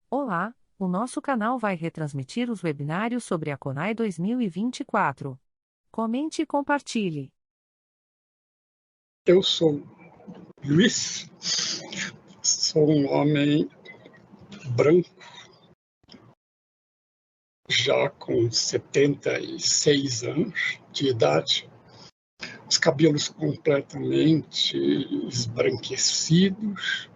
Olá, o nosso canal vai retransmitir os webinários sobre a CONAI 2024. Comente e compartilhe. Eu sou Luiz, sou um homem branco, já com 76 anos de idade, os cabelos completamente esbranquecidos.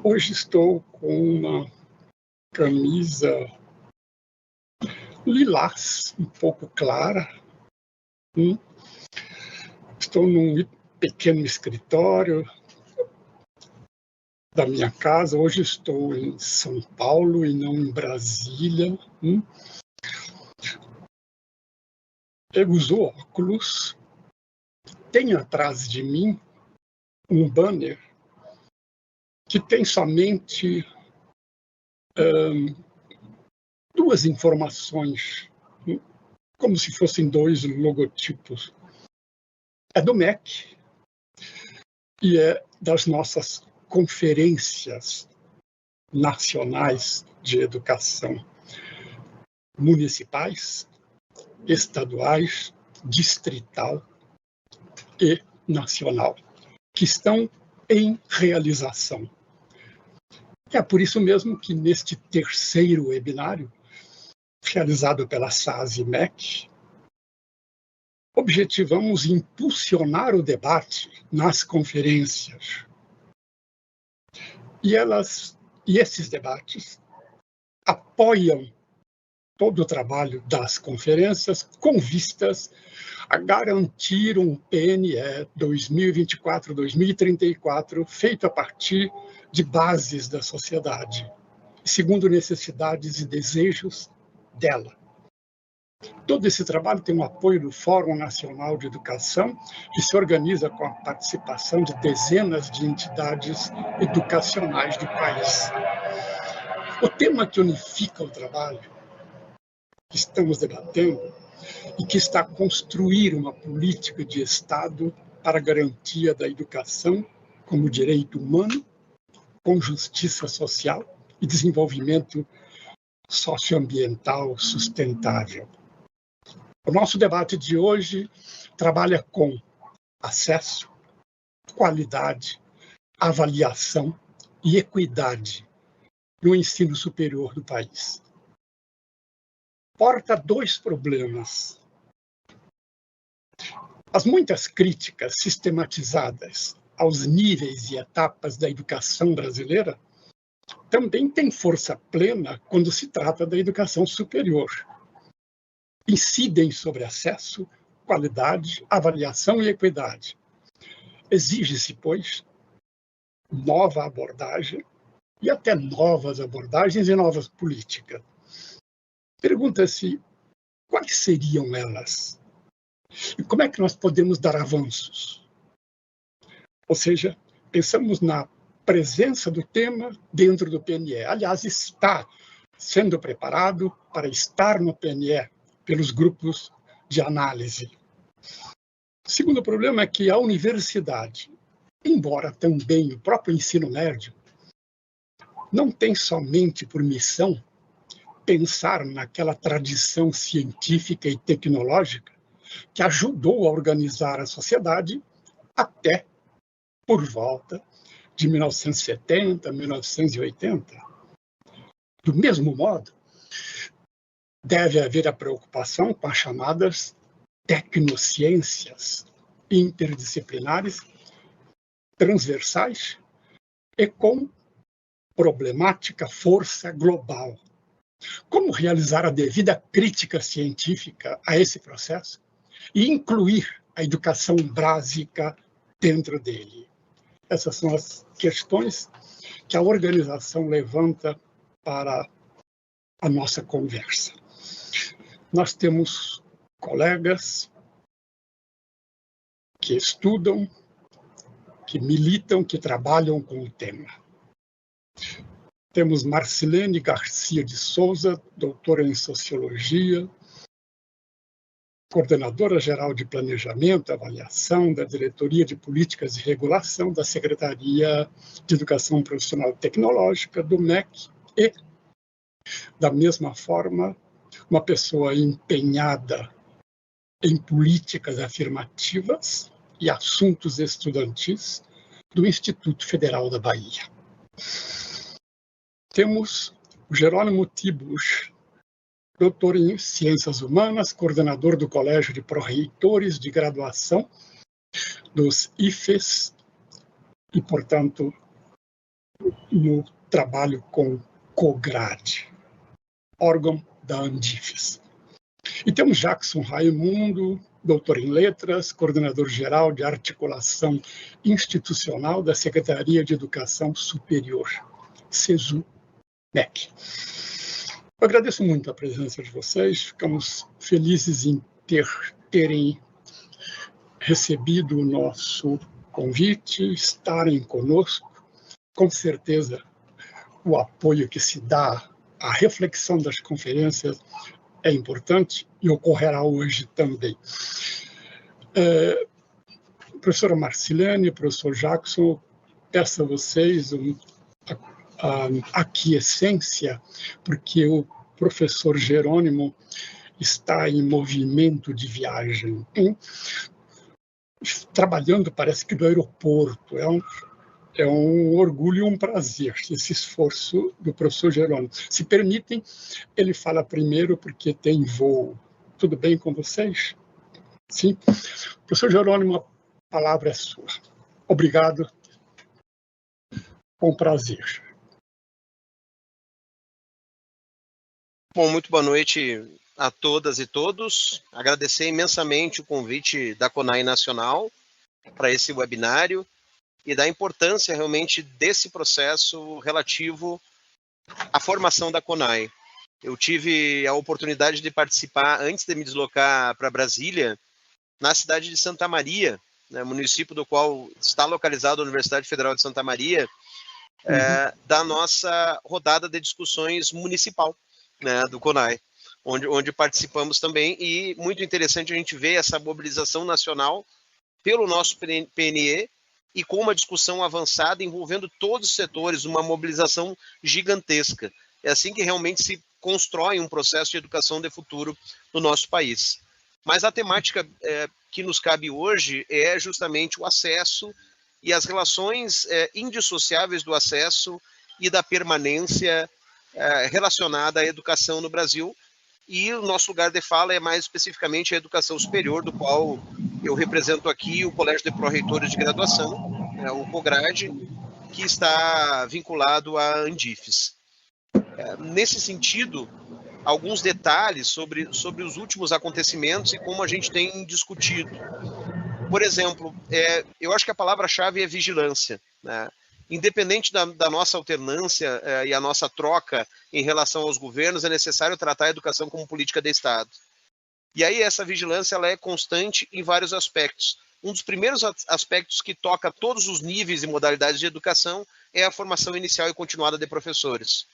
Hoje estou com uma camisa lilás, um pouco clara. Estou num pequeno escritório da minha casa. Hoje estou em São Paulo e não em Brasília. Eu uso óculos. Tenho atrás de mim um banner que tem somente duas informações, como se fossem dois logotipos. É do MEC e é das nossas conferências nacionais de educação, municipais, estaduais, distrital e nacional, que estão em realização. É por isso mesmo que neste terceiro webinário, realizado pela SAS-MEC, objetivamos impulsionar o debate nas conferências. E esses debates apoiam todo o trabalho das conferências com vistas a garantir um PNE 2024-2034 feito a partir de bases da sociedade, segundo necessidades e desejos dela. Todo esse trabalho tem o apoio do Fórum Nacional de Educação, que se organiza com a participação de dezenas de entidades educacionais do país. O tema que unifica o trabalho que estamos debatendo e que está a construir uma política de Estado para a garantia da educação como direito humano, com justiça social e desenvolvimento socioambiental sustentável. O nosso debate de hoje trabalha com acesso, qualidade, avaliação e equidade no ensino superior do país. Porta dois problemas. As muitas críticas sistematizadas aos níveis e etapas da educação brasileira também têm força plena quando se trata da educação superior. Incidem sobre acesso, qualidade, avaliação e equidade. Exige-se, pois, nova abordagem e até novas abordagens e novas políticas. Pergunta-se quais seriam elas e como é que nós podemos dar avanços. Ou seja, pensamos na presença do tema dentro do PNE. Aliás, está sendo preparado para estar no PNE pelos grupos de análise. O segundo problema é que a universidade, embora também o próprio ensino médio, não tem somente por missão pensar naquela tradição científica e tecnológica que ajudou a organizar a sociedade até por volta de 1970, 1980. Do mesmo modo, deve haver a preocupação com as chamadas tecnociências interdisciplinares, transversais e com problemática força global. Como realizar a devida crítica científica a esse processo e incluir a educação básica dentro dele? Essas são as questões que a organização levanta para a nossa conversa. Nós temos colegas que estudam, que militam, que trabalham com o tema. Temos Marcilene Garcia de Souza, doutora em Sociologia, coordenadora-geral de Planejamento e Avaliação da Diretoria de Políticas e Regulação da Secretaria de Educação Profissional e Tecnológica do MEC e, da mesma forma, uma pessoa empenhada em políticas afirmativas e assuntos estudantis do Instituto Federal da Bahia. Temos o Jerônimo Tibus, doutor em Ciências Humanas, coordenador do Colégio de Pró-Reitores de Graduação dos IFES e, portanto, no trabalho com COGRAD, órgão da Andifes. E temos Jackson Raimundo, doutor em Letras, coordenador-geral de Articulação Institucional da Secretaria de Educação Superior, SESU-MEC. Eu agradeço muito a presença de vocês, ficamos felizes em terem recebido o nosso convite, estarem conosco. Com certeza, o apoio que se dá à reflexão das conferências é importante e ocorrerá hoje também. Professora Marcilene, professor Jackson, peço a vocês aquiescência, porque o professor Jerônimo está em movimento de viagem, trabalhando, parece que no aeroporto. É um orgulho e um prazer esse esforço do professor Jerônimo. Se permitem, ele fala primeiro porque tem voo. Tudo bem com vocês? Sim? Professor Jerônimo, a palavra é sua. Obrigado. Com prazer. Bom, muito boa noite a todas e todos. Agradecer imensamente o convite da CONAI Nacional para esse webinário e da importância realmente desse processo relativo à formação da CONAI. Eu tive a oportunidade de participar, antes de me deslocar para Brasília, na cidade de Santa Maria, né, município do qual está localizada a Universidade Federal de Santa Maria, da nossa rodada de discussões municipal, né, do CONAI, onde participamos também, e muito interessante a gente ver essa mobilização nacional pelo nosso PNE e com uma discussão avançada envolvendo todos os setores, uma mobilização gigantesca. É assim que realmente se constrói um processo de educação de futuro no nosso país. Mas a temática que nos cabe hoje é justamente o acesso e as relações indissociáveis do acesso e da permanência relacionada à educação no Brasil, e o nosso lugar de fala é mais especificamente a educação superior, do qual eu represento aqui o Colégio de Pró-Reitores de Graduação, o COGRAD, que está vinculado à Andifes. Nesse sentido, alguns detalhes sobre os últimos acontecimentos e como a gente tem discutido. Por exemplo, eu acho que a palavra-chave é vigilância, né? Independente da nossa alternância e a nossa troca em relação aos governos, é necessário tratar a educação como política de Estado. E aí essa vigilância ela é constante em vários aspectos. Um dos primeiros aspectos que toca todos os níveis e modalidades de educação é a formação inicial e continuada de professores.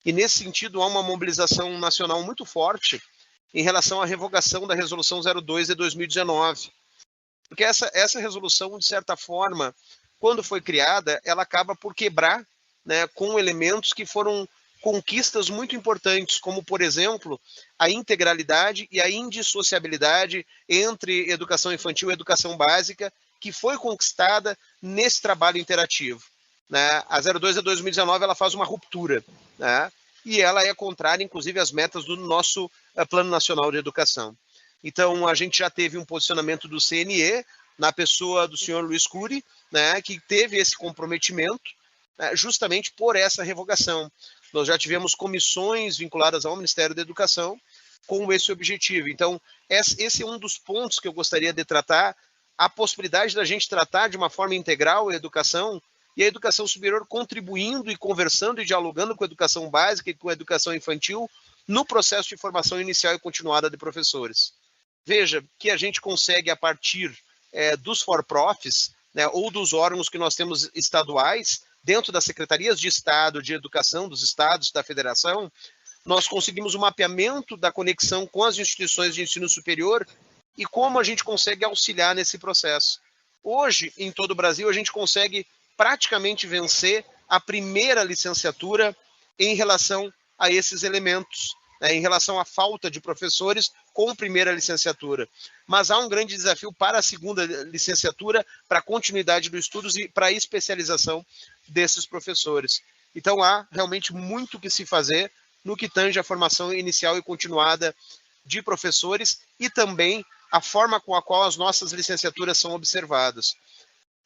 E nesse sentido há uma mobilização nacional muito forte em relação à revogação da Resolução 02 de 2019. Porque essa resolução, de certa forma, quando foi criada, ela acaba por quebrar, né, com elementos que foram conquistas muito importantes, como, por exemplo, a integralidade e a indissociabilidade entre educação infantil e educação básica, que foi conquistada nesse trabalho interativo, né? A 02 de 2019 ela faz uma ruptura, né? E ela é contrária, inclusive, às metas do nosso Plano Nacional de Educação. Então, a gente já teve um posicionamento do CNE, na pessoa do senhor Luiz Cury, né, que teve esse comprometimento, né, justamente por essa revogação. Nós já tivemos comissões vinculadas ao Ministério da Educação com esse objetivo. Então, esse é um dos pontos que eu gostaria de tratar, a possibilidade da gente tratar de uma forma integral a educação, e a educação superior contribuindo e conversando e dialogando com a educação básica e com a educação infantil no processo de formação inicial e continuada de professores. Veja que a gente consegue, a partir dos for-profits, né, ou dos órgãos que nós temos estaduais, dentro das secretarias de Estado de Educação dos estados da federação, nós conseguimos um mapeamento da conexão com as instituições de ensino superior e como a gente consegue auxiliar nesse processo. Hoje, em todo o Brasil, a gente consegue praticamente vencer a primeira licenciatura em relação a esses elementos, né, em relação à falta de professores com primeira licenciatura. Mas há um grande desafio para a segunda licenciatura, para a continuidade dos estudos e para a especialização desses professores. Então, há realmente muito que se fazer no que tange a formação inicial e continuada de professores e também a forma com a qual as nossas licenciaturas são observadas.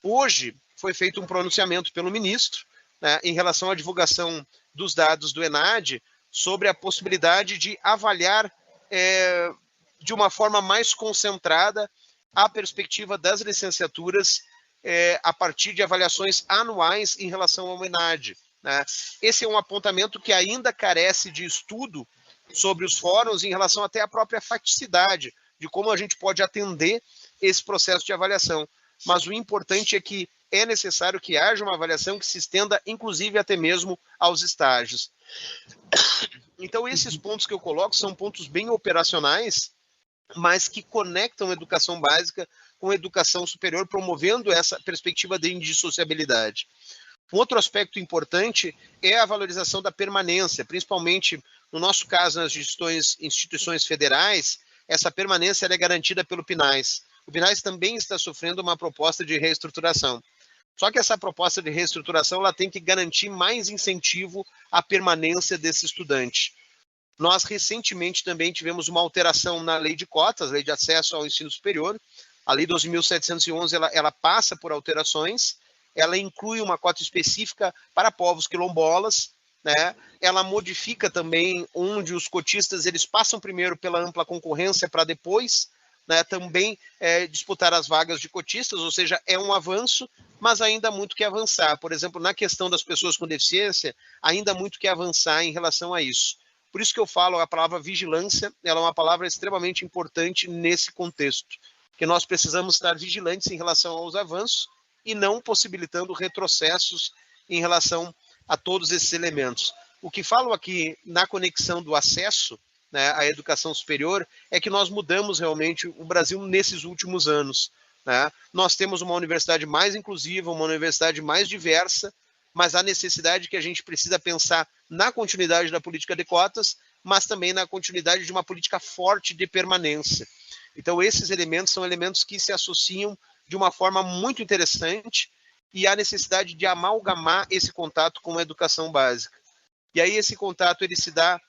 Hoje, foi feito um pronunciamento pelo ministro, né, em relação à divulgação dos dados do ENADE sobre a possibilidade de avaliar de uma forma mais concentrada a perspectiva das licenciaturas a partir de avaliações anuais em relação ao ENADE. Né? Esse é um apontamento que ainda carece de estudo sobre os fóruns em relação até à própria faticidade, de como a gente pode atender esse processo de avaliação. Mas o importante é que é necessário que haja uma avaliação que se estenda, inclusive, até mesmo aos estágios. Então, esses pontos que eu coloco são pontos bem operacionais, mas que conectam a educação básica com a educação superior, promovendo essa perspectiva de indissociabilidade. Um outro aspecto importante é a valorização da permanência, principalmente, no nosso caso, nas instituições federais, essa permanência é garantida pelo PNAES. O PNAES também está sofrendo uma proposta de reestruturação. Só que essa proposta de reestruturação ela tem que garantir mais incentivo à permanência desse estudante. Nós, recentemente, também tivemos uma alteração na lei de cotas, lei de acesso ao ensino superior. A lei 12.711 ela passa por alterações, ela inclui uma cota específica para povos quilombolas, né? Ela modifica também onde os cotistas eles passam primeiro pela ampla concorrência para depois, né, também disputar as vagas de cotistas, ou seja, é um avanço, mas ainda há muito que avançar. Por exemplo, na questão das pessoas com deficiência, ainda há muito que avançar em relação a isso. Por isso que eu falo a palavra vigilância, ela é uma palavra extremamente importante nesse contexto, que nós precisamos estar vigilantes em relação aos avanços e não possibilitando retrocessos em relação a todos esses elementos. O que falo aqui na conexão do acesso, né, à educação superior é que nós mudamos realmente o Brasil nesses últimos anos. Né? Nós temos uma universidade mais inclusiva, uma universidade mais diversa, mas há necessidade que a gente precisa pensar na continuidade da política de cotas, mas também na continuidade de uma política forte de permanência. Então, esses elementos são elementos que se associam de uma forma muito interessante e há necessidade de amalgamar esse contato com a educação básica. E aí esse contato ele se dá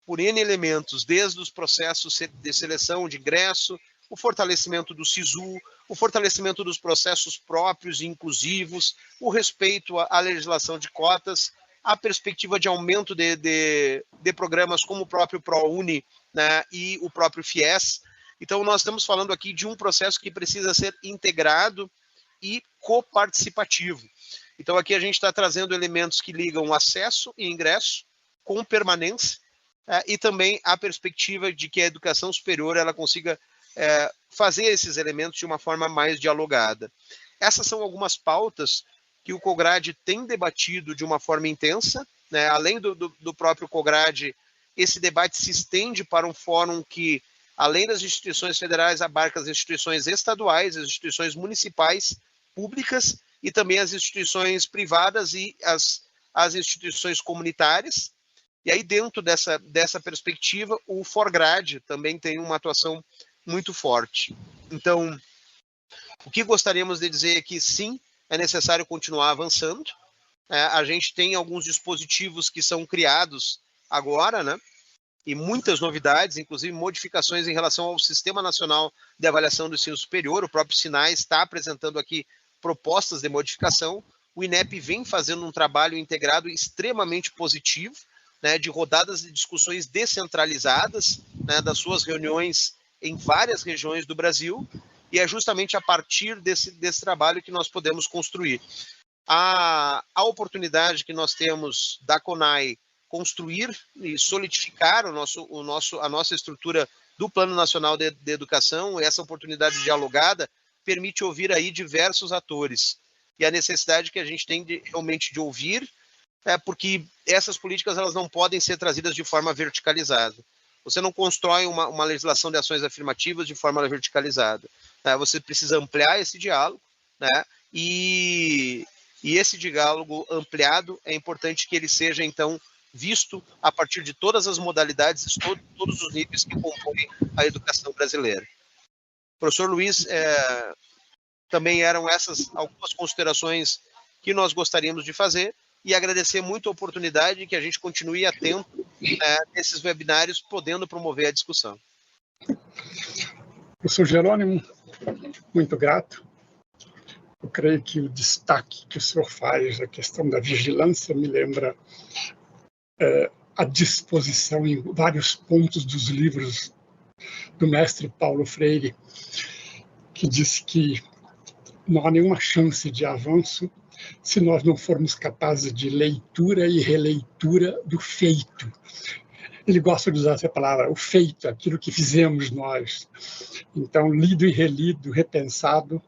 por N elementos, desde os processos de seleção de ingresso, o fortalecimento do SISU, o fortalecimento dos processos próprios e inclusivos, o respeito à legislação de cotas, a perspectiva de aumento de programas como o próprio ProUni, né, e o próprio FIES. Então, nós estamos falando aqui de um processo que precisa ser integrado e coparticipativo. Então, aqui a gente está trazendo elementos que ligam acesso e ingresso com permanência, e também a perspectiva de que a educação superior ela consiga fazer esses elementos de uma forma mais dialogada. Essas são algumas pautas que o COGRAD tem debatido de uma forma intensa, né? Além do próprio COGRAD, esse debate se estende para um fórum que, além das instituições federais, abarca as instituições estaduais, as instituições municipais, públicas, e também as instituições privadas e as instituições comunitárias. E aí, dentro dessa perspectiva, o FORGRAD também tem uma atuação muito forte. Então, o que gostaríamos de dizer é que, sim, é necessário continuar avançando. A gente tem alguns dispositivos que são criados agora, né? E muitas novidades, inclusive modificações em relação ao Sistema Nacional de Avaliação do Ensino Superior. O próprio SINAI está apresentando aqui propostas de modificação. O INEP vem fazendo um trabalho integrado extremamente positivo, né, de rodadas de discussões descentralizadas, né, das suas reuniões em várias regiões do Brasil, e é justamente a partir desse trabalho que nós podemos construir. A oportunidade que nós temos da CONAI construir e solidificar a nossa estrutura do Plano Nacional de Educação, essa oportunidade dialogada, permite ouvir aí diversos atores. E a necessidade que a gente tem realmente de ouvir, porque essas políticas elas não podem ser trazidas de forma verticalizada. Você não constrói uma legislação de ações afirmativas de forma verticalizada. Né? Você precisa ampliar esse diálogo, né? E esse diálogo ampliado é importante que ele seja, então, visto a partir de todas as modalidades, todos os níveis que compõem a educação brasileira. Professor Luiz, também eram essas algumas considerações que nós gostaríamos de fazer e agradecer muito a oportunidade que a gente continue atento nesses webinários, podendo promover a discussão. Professor Jerônimo, muito grato. Eu creio que o destaque que o senhor faz da questão da vigilância me lembra a disposição em vários pontos dos livros do mestre Paulo Freire, que diz que não há nenhuma chance de avanço se nós não formos capazes de leitura e releitura do feito. Ele gosta de usar essa palavra, o feito, aquilo que fizemos nós. Então, lido e relido, repensado,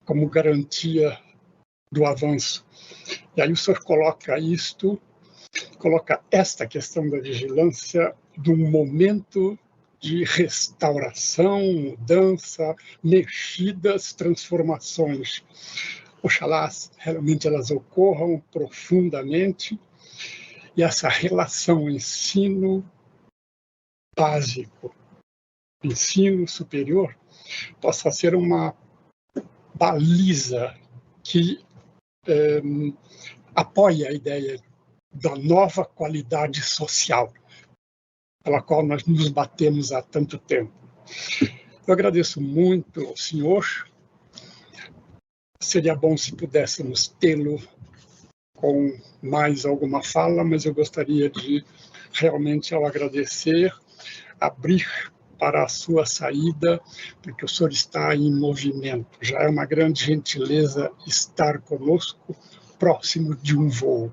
como garantia do avanço. E aí o senhor coloca esta questão da vigilância num momento de restauração, mudança, mexidas, transformações. Oxalá realmente elas ocorram profundamente e essa relação ensino básico, ensino superior, possa ser uma baliza que apoia a ideia da nova qualidade social, pela qual nós nos batemos há tanto tempo. Eu agradeço muito ao senhor. Seria bom se pudéssemos tê-lo com mais alguma fala, mas eu gostaria de realmente, ao agradecer, abrir para a sua saída, porque o senhor está em movimento. Já é uma grande gentileza estar conosco, próximo de um voo.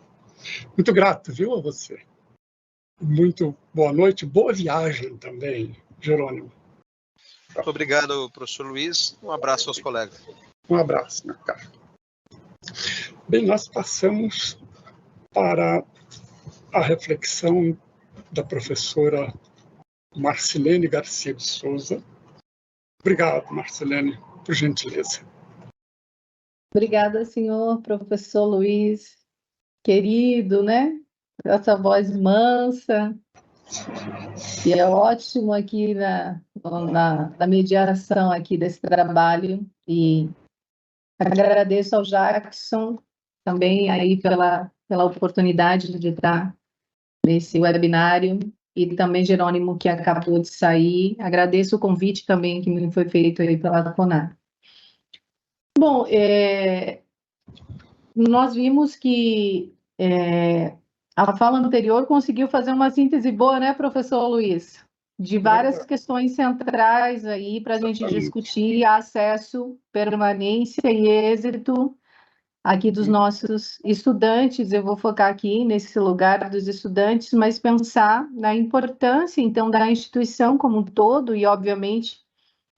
Muito grato, viu, a você. Muito boa noite, boa viagem também, Jerônimo. Muito obrigado, professor Luiz. Um abraço aos colegas. Um abraço, meu caro. Bem, nós passamos para a reflexão da professora Marcilene Garcia de Souza. Obrigado, Marcilene, por gentileza. Obrigada, senhor professor Luiz, querido, né? Essa voz mansa, e é ótimo aqui na mediação aqui desse trabalho, e agradeço ao Jackson também aí pela oportunidade de estar nesse webinário, e também Jerônimo, que acabou de sair. Agradeço o convite também que me foi feito aí pela CONAR. Bom, nós vimos que a fala anterior conseguiu fazer uma síntese boa, né, professor Luiz? De várias questões centrais aí para a gente discutir acesso, permanência e êxito aqui dos nossos estudantes. Eu vou focar aqui nesse lugar dos estudantes, mas pensar na importância, então, da instituição como um todo e, obviamente,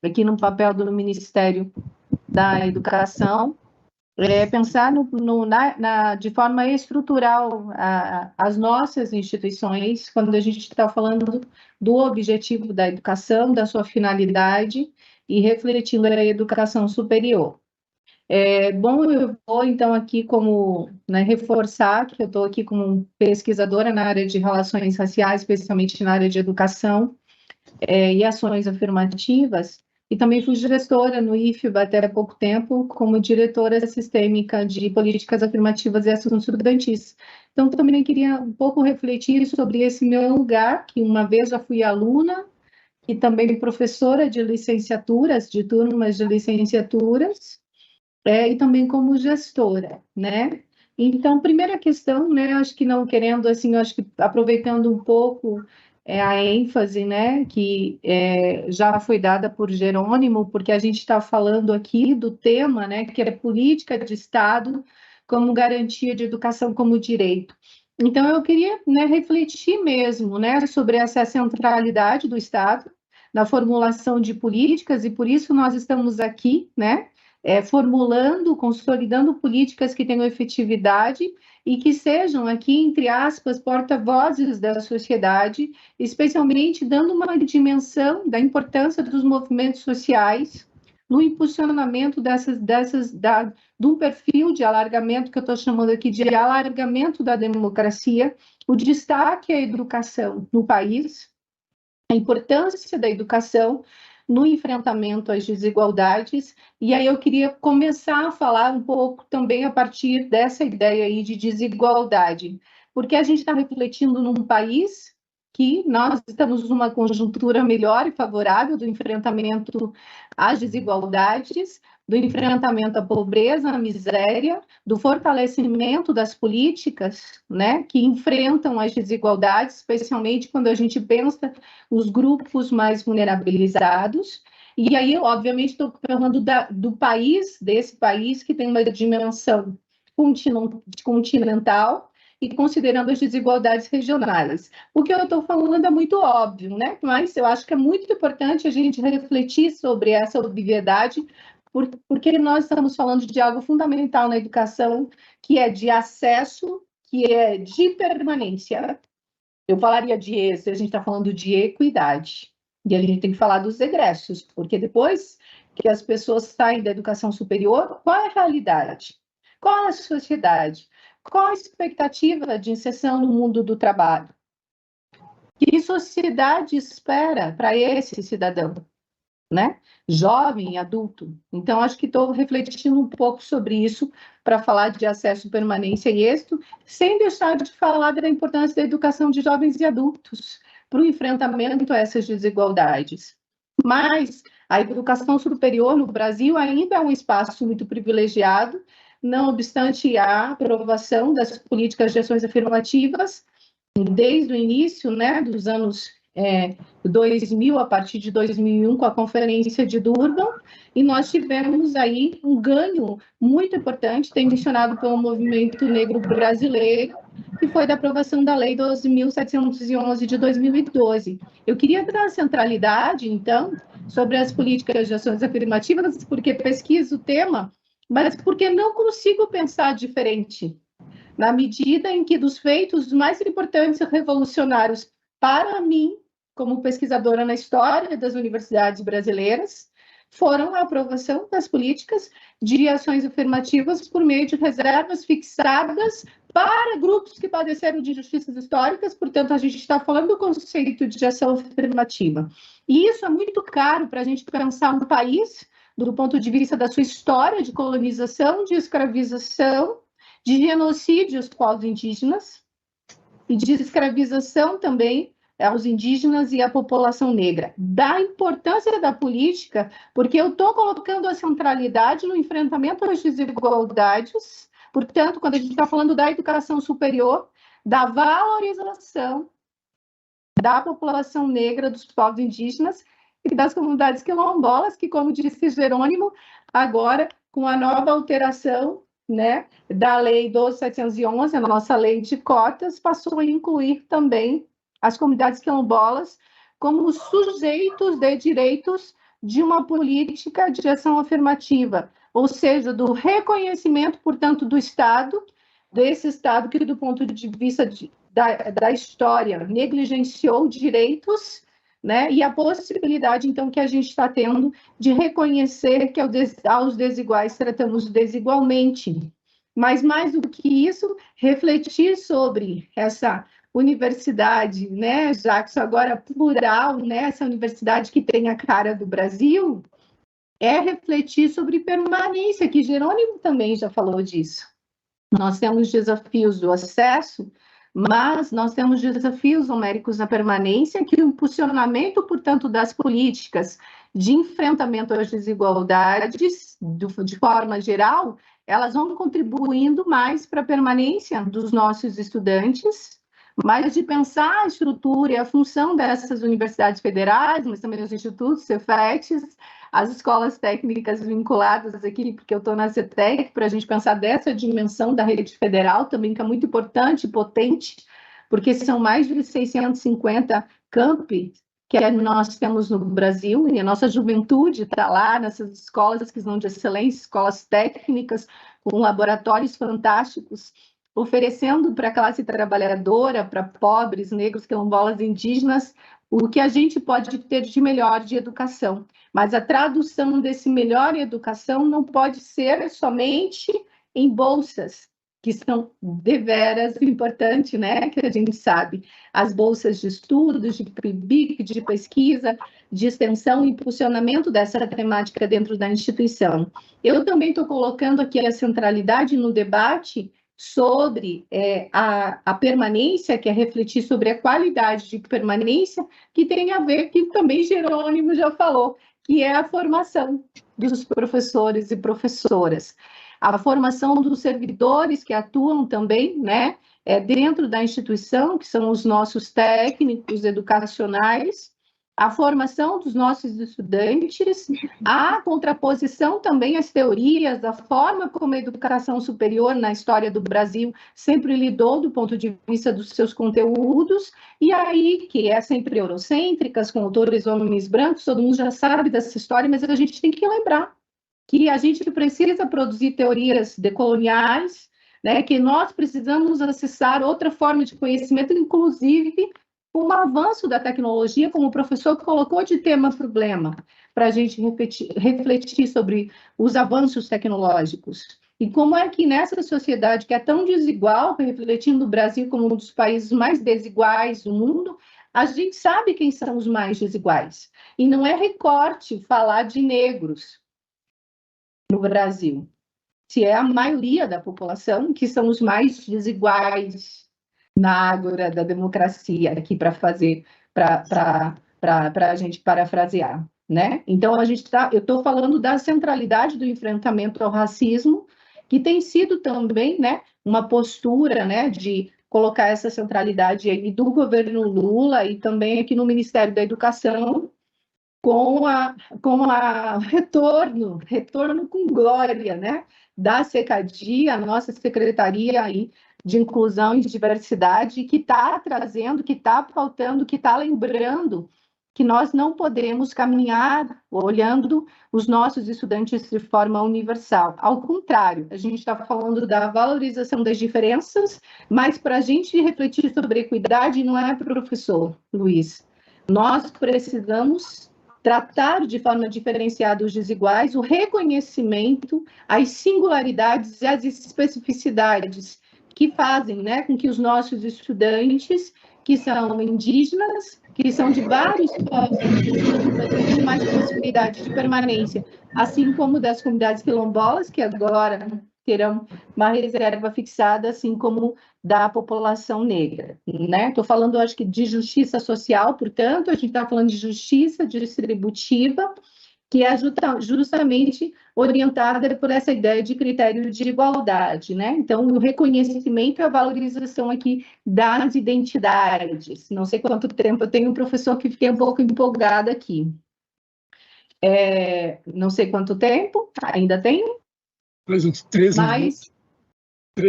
aqui no papel do Ministério da Educação, pensar de forma estrutural as nossas instituições, quando a gente está falando do objetivo da educação, da sua finalidade, e refletindo a educação superior. Bom, eu vou, então, aqui reforçar que eu estou aqui como pesquisadora na área de relações raciais, especialmente na área de educação e ações afirmativas, e também fui gestora no IFBA até há pouco tempo, como diretora sistêmica de políticas afirmativas e assuntos estudantis. Então, também queria um pouco refletir sobre esse meu lugar, que uma vez já fui aluna e também professora de licenciaturas, de turmas de licenciaturas, e também como gestora, né? Então, primeira questão, né, acho que não querendo, assim, acho que aproveitando um pouco a ênfase, né, que já foi dada por Jerônimo, porque a gente está falando aqui do tema, né, que é política de Estado como garantia de educação como direito. Então, eu queria, né, refletir mesmo, né, sobre essa centralidade do Estado na formulação de políticas, e por isso nós estamos aqui, né, formulando, consolidando políticas que tenham efetividade e que sejam aqui, entre aspas, porta-vozes da sociedade, especialmente dando uma dimensão da importância dos movimentos sociais no impulsionamento de um perfil de alargamento, que eu estou chamando aqui de alargamento da democracia, o destaque à educação no país, a importância da educação no enfrentamento às desigualdades, e aí eu queria começar a falar um pouco também a partir dessa ideia aí de desigualdade, porque a gente está refletindo num país que nós estamos numa conjuntura melhor e favorável do enfrentamento às desigualdades, do enfrentamento à pobreza, à miséria, do fortalecimento das políticas, né, que enfrentam as desigualdades, especialmente quando a gente pensa nos grupos mais vulnerabilizados. E aí, obviamente, estou falando do país, desse país que tem uma dimensão continental e considerando as desigualdades regionais. O que eu estou falando é muito óbvio, né? Mas eu acho que é muito importante a gente refletir sobre essa obviedade, porque nós estamos falando de algo fundamental na educação, que é de acesso, que é de permanência. Eu falaria se a gente está falando de equidade. E a gente tem que falar dos egressos, porque depois que as pessoas saem da educação superior, qual é a realidade? Qual é a sociedade? Qual a expectativa de inserção no mundo do trabalho? Que sociedade espera para esse cidadão, né? Jovem, adulto. Então, acho que estou refletindo um pouco sobre isso para falar de acesso, permanência e êxito, sem deixar de falar da importância da educação de jovens e adultos para o enfrentamento a essas desigualdades. Mas a educação superior no Brasil ainda é um espaço muito privilegiado, não obstante a aprovação das políticas de ações afirmativas, desde o início, né, dos anos 2000, a partir de 2001, com a Conferência de Durban, e nós tivemos aí um ganho muito importante, mencionado pelo movimento negro brasileiro, que foi da aprovação da Lei 12.711 de 2012. Eu queria dar a centralidade, então, sobre as políticas de ações afirmativas, porque pesquiso o tema, mas porque não consigo pensar diferente, na medida em que dos feitos mais importantes e revolucionários para mim, como pesquisadora na história das universidades brasileiras, foram a aprovação das políticas de ações afirmativas por meio de reservas fixadas para grupos que padeceram de injustiças históricas. Portanto, a gente está falando do conceito de ação afirmativa. E isso é muito caro para a gente pensar um país do ponto de vista da sua história de colonização, de escravização, de genocídio aos povos indígenas e de escravização também aos indígenas e à população negra. Da importância da política, porque eu estou colocando a centralidade no enfrentamento às desigualdades. Portanto, quando a gente está falando da educação superior, da valorização da população negra, dos povos indígenas e das comunidades quilombolas, que, como disse Jerônimo, agora, com a nova alteração, né, da Lei 12.711, a nossa lei de cotas, passou a incluir também as comunidades quilombolas como sujeitos de direitos de uma política de ação afirmativa, ou seja, do reconhecimento, portanto, do Estado, desse Estado que, do ponto de vista da história, negligenciou direitos, né, e a possibilidade, então, que a gente está tendo de reconhecer que aos desiguais tratamos desigualmente. Mas, mais do que isso, refletir sobre essa universidade, né, já que isso agora é plural, né, essa universidade que tem a cara do Brasil, é refletir sobre permanência, que Jerônimo também já falou disso. Nós temos desafios do acesso, mas nós temos desafios numéricos na permanência, que o impulsionamento, portanto, das políticas de enfrentamento às desigualdades, de forma geral, elas vão contribuindo mais para a permanência dos nossos estudantes, mas de pensar a estrutura e a função dessas universidades federais, mas também os institutos, Cefetes, as escolas técnicas vinculadas aqui, porque eu estou na CETEC, para a gente pensar dessa dimensão da rede federal também, que é muito importante e potente, porque são mais de 650 campi que nós temos no Brasil, e a nossa juventude está lá nessas escolas que são de excelência, escolas técnicas, com laboratórios fantásticos, oferecendo para a classe trabalhadora, para pobres, negros, quilombolas, indígenas, o que a gente pode ter de melhor de educação. Mas a tradução desse melhor em educação não pode ser somente em bolsas, que são deveras importantes, né? Que a gente sabe. As bolsas de estudos, de PIBIC, de pesquisa, de extensão e impulsionamento dessa temática dentro da instituição. Eu também estou colocando aqui a centralidade no debate sobre a permanência, que é refletir sobre a qualidade de permanência, que tem a ver, que também Jerônimo já falou, que é a formação dos professores e professoras. A formação dos servidores que atuam também, né, dentro da instituição, que são os nossos técnicos educacionais, a formação dos nossos estudantes, a contraposição também às teorias, da forma como a educação superior na história do Brasil sempre lidou do ponto de vista dos seus conteúdos, e aí que é sempre eurocêntricas, com autores homens brancos, todo mundo já sabe dessa história, mas a gente tem que lembrar que a gente precisa produzir teorias decoloniais, né, que nós precisamos acessar outra forma de conhecimento, inclusive com o avanço da tecnologia, como o professor colocou de tema-problema, para a gente refletir sobre os avanços tecnológicos. E como é que nessa sociedade que é tão desigual, refletindo o Brasil como um dos países mais desiguais do mundo, a gente sabe quem são os mais desiguais. E não é recorte falar de negros no Brasil, se é a maioria da população que são os mais desiguais na ágora da democracia, aqui para fazer, para a gente parafrasear, né? Então, eu estou falando da centralidade do enfrentamento ao racismo, que tem sido também, né, uma postura, né, de colocar essa centralidade aí do governo Lula e também aqui no Ministério da Educação, com a retorno com glória, né, da SECADI, a nossa secretaria aí de inclusão e diversidade, que está trazendo, que está pautando, que está lembrando que nós não podemos caminhar olhando os nossos estudantes de forma universal. Ao contrário, a gente está falando da valorização das diferenças, mas para a gente refletir sobre equidade não é, professor Luiz. Nós precisamos tratar de forma diferenciada os desiguais, o reconhecimento, as singularidades e as especificidades que fazem, né, com que os nossos estudantes, que são indígenas, que são de vários povos, tenham mais possibilidade de permanência, assim como das comunidades quilombolas, que agora terão uma reserva fixada, assim como da população negra, né? Estou falando, acho que, de justiça social, portanto, a gente está falando de justiça distributiva, que é justamente orientada por essa ideia de critério de igualdade, né? Então, o reconhecimento e a valorização aqui das identidades. Não sei quanto tempo, eu tenho um professor que fiquei um pouco empolgada aqui. Não sei quanto tempo, ainda tenho? Mais uns 13 minutos.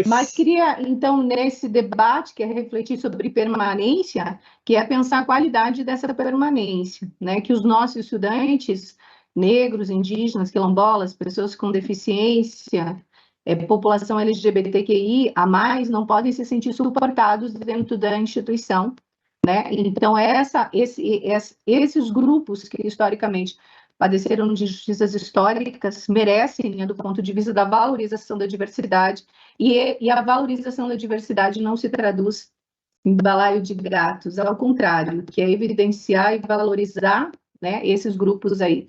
Mas queria, então, nesse debate, que é refletir sobre permanência, que é pensar a qualidade dessa permanência, né? Que os nossos estudantes negros, indígenas, quilombolas, pessoas com deficiência, população LGBTQI a mais, não podem se sentir suportados dentro da instituição, né? Então, esses grupos que historicamente padeceram de injustiças históricas merecem, né, do ponto de vista da valorização da diversidade, e a valorização da diversidade não se traduz em balaio de gatos, ao contrário, que é evidenciar e valorizar, né, esses grupos aí,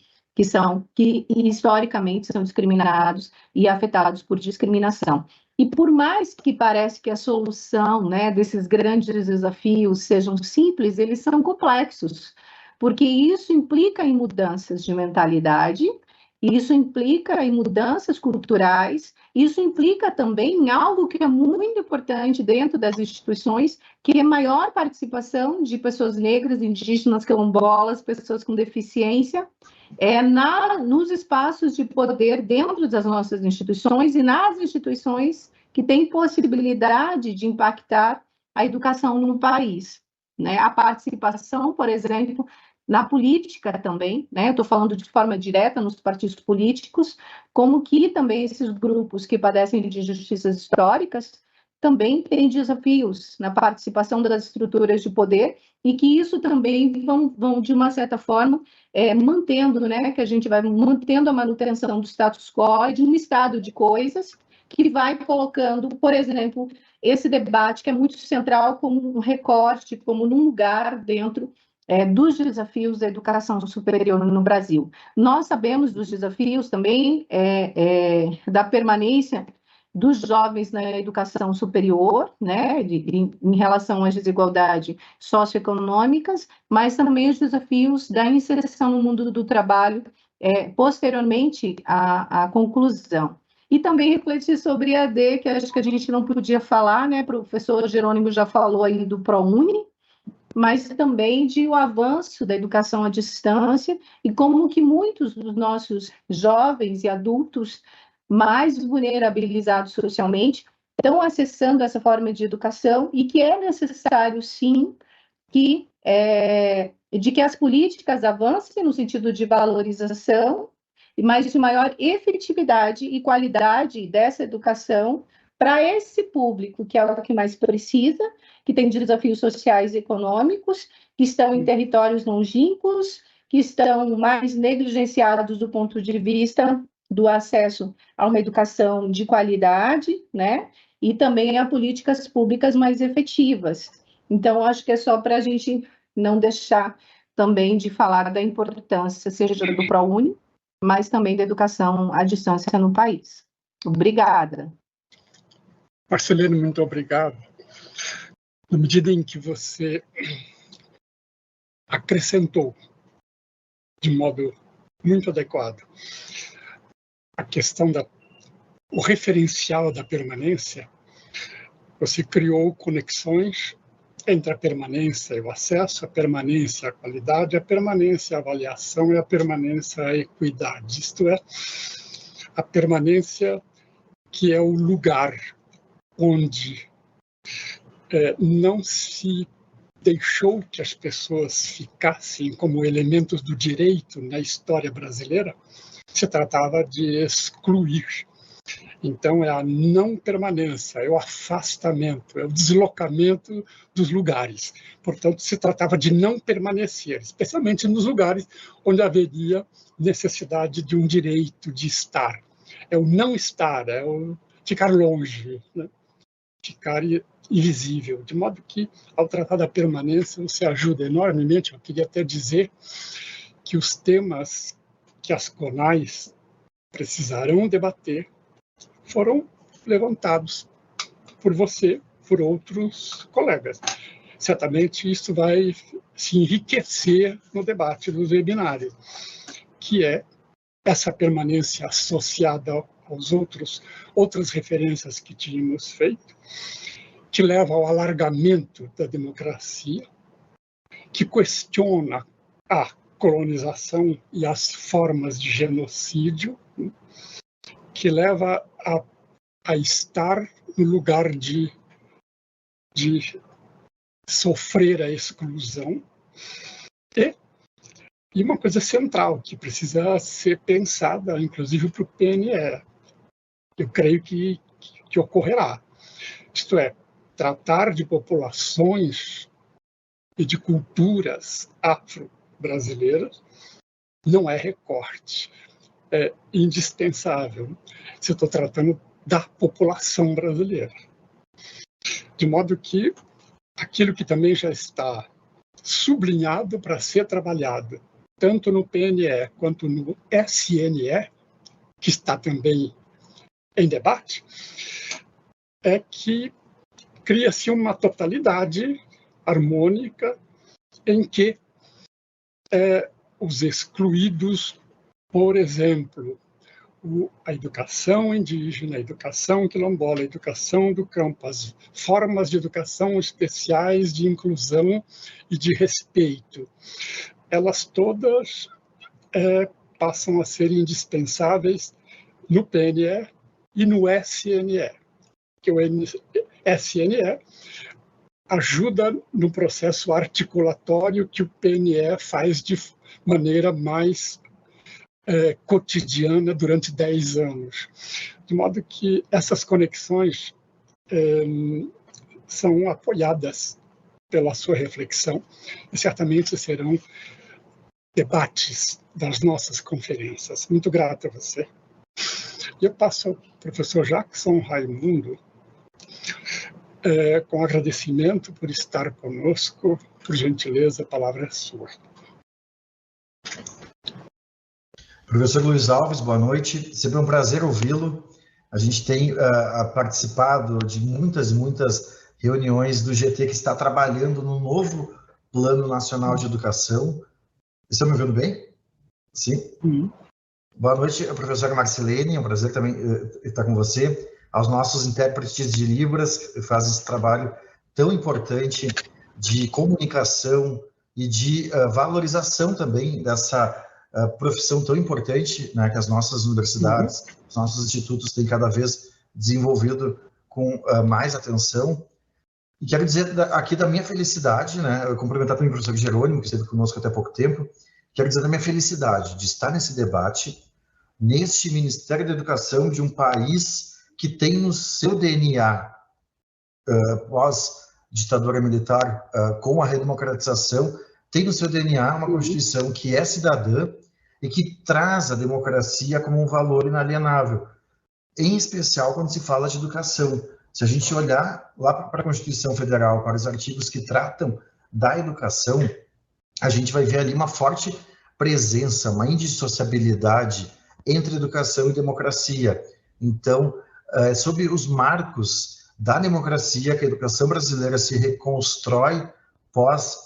que historicamente são discriminados e afetados por discriminação. E por mais que pareça que a solução, né, desses grandes desafios sejam simples, eles são complexos, porque isso implica em mudanças de mentalidade, isso implica em mudanças culturais, isso implica também em algo que é muito importante dentro das instituições, que é maior participação de pessoas negras, indígenas, quilombolas, pessoas com deficiência, nos espaços de poder dentro das nossas instituições e nas instituições que têm possibilidade de impactar a educação no país, né? A participação, por exemplo, na política também, né? Eu estou falando de forma direta nos partidos políticos, como que também esses grupos que padecem de injustiças históricas também têm desafios na participação das estruturas de poder e que isso também vão de uma certa forma, mantendo, né? Que a gente vai mantendo a manutenção do status quo e de um estado de coisas que vai colocando, por exemplo, esse debate que é muito central como um recorte, como num lugar dentro dos desafios da educação superior no Brasil. Nós sabemos dos desafios também da permanência dos jovens na educação superior, né, em relação às desigualdades socioeconômicas, mas também os desafios da inserção no mundo do trabalho posteriormente à conclusão. E também refletir sobre a EAD, que acho que a gente não podia falar, né? O professor Jerônimo já falou aí do ProUni, mas também de o avanço da educação à distância e como que muitos dos nossos jovens e adultos mais vulnerabilizados socialmente estão acessando essa forma de educação e que é necessário, sim, de que as políticas avancem no sentido de valorização, mas de maior efetividade e qualidade dessa educação para esse público, que é o que mais precisa, que tem desafios sociais e econômicos, que estão em territórios longínquos, que estão mais negligenciados do ponto de vista do acesso a uma educação de qualidade, né? E também a políticas públicas mais efetivas. Então, acho que é só para a gente não deixar também de falar da importância, seja do ProUni, mas também da educação à distância no país. Obrigada. Marcelino, muito obrigado. Na medida em que você acrescentou de modo muito adequado a questão o referencial da permanência, você criou conexões entre a permanência e o acesso, a permanência e a qualidade, a permanência e a avaliação e a permanência e a equidade. Isto é, a permanência que é o lugar onde não se deixou que as pessoas ficassem como elementos do direito na história brasileira, se tratava de excluir. Então, é a não permanência, é o afastamento, é o deslocamento dos lugares. Portanto, se tratava de não permanecer, especialmente nos lugares onde haveria necessidade de um direito de estar. É o não estar, é o ficar longe, né? Ficar invisível. De modo que, ao tratar da permanência, você ajuda enormemente. Eu queria até dizer que os temas que as CONAIs precisarão debater foram levantados por você, por outros colegas. Certamente isso vai se enriquecer no debate dos webinários, que é essa permanência associada aos outras referências que tínhamos feito, que leva ao alargamento da democracia, que questiona a colonização e as formas de genocídio, que leva a estar no lugar de sofrer a exclusão. E uma coisa central, que precisa ser pensada, inclusive para o PNE, eu creio que ocorrerá. Isto é, tratar de populações e de culturas afro-brasileiras não é recorte, é indispensável se eu estou tratando da população brasileira. De modo que aquilo que também já está sublinhado para ser trabalhado, tanto no PNE quanto no SNE, que está também em debate, é que cria-se uma totalidade harmônica em que os excluídos, por exemplo, a educação indígena, a educação quilombola, a educação do campo, as formas de educação especiais de inclusão e de respeito, elas todas passam a ser indispensáveis no PNE e no SNE, que o SNE ajuda no processo articulatório que o PNE faz de maneira mais cotidiana durante 10 anos. De modo que essas conexões são apoiadas pela sua reflexão e certamente serão debates das nossas conferências. Muito grato a você. E eu passo ao professor Jackson Raimundo com agradecimento por estar conosco. Por gentileza, a palavra é sua. Professor Luiz Alves, boa noite. Sempre um prazer ouvi-lo. A gente tem participado de muitas reuniões do GT que está trabalhando no novo Plano Nacional de Educação. Estão me ouvindo bem? Sim? Boa noite, professora Marcelene. É um prazer também estar com você. Aos nossos intérpretes de Libras, que fazem esse trabalho tão importante de comunicação e de valorização também dessa profissão tão importante, né, que as nossas universidades, os nossos institutos têm cada vez desenvolvido com mais atenção. E quero dizer aqui da minha felicidade, né, eu cumprimentar também o professor Jerônimo, que esteve conosco até pouco tempo, quero dizer da minha felicidade de estar nesse debate, neste Ministério da Educação de um país que tem no seu DNA, pós-ditadura militar, com a redemocratização, tem no seu DNA uma Constituição que é cidadã e que traz a democracia como um valor inalienável, em especial quando se fala de educação. Se a gente olhar lá para a Constituição Federal, para os artigos que tratam da educação, a gente vai ver ali uma forte presença, uma indissociabilidade entre educação e democracia. Então, sob os marcos da democracia, que a educação brasileira se reconstrói pós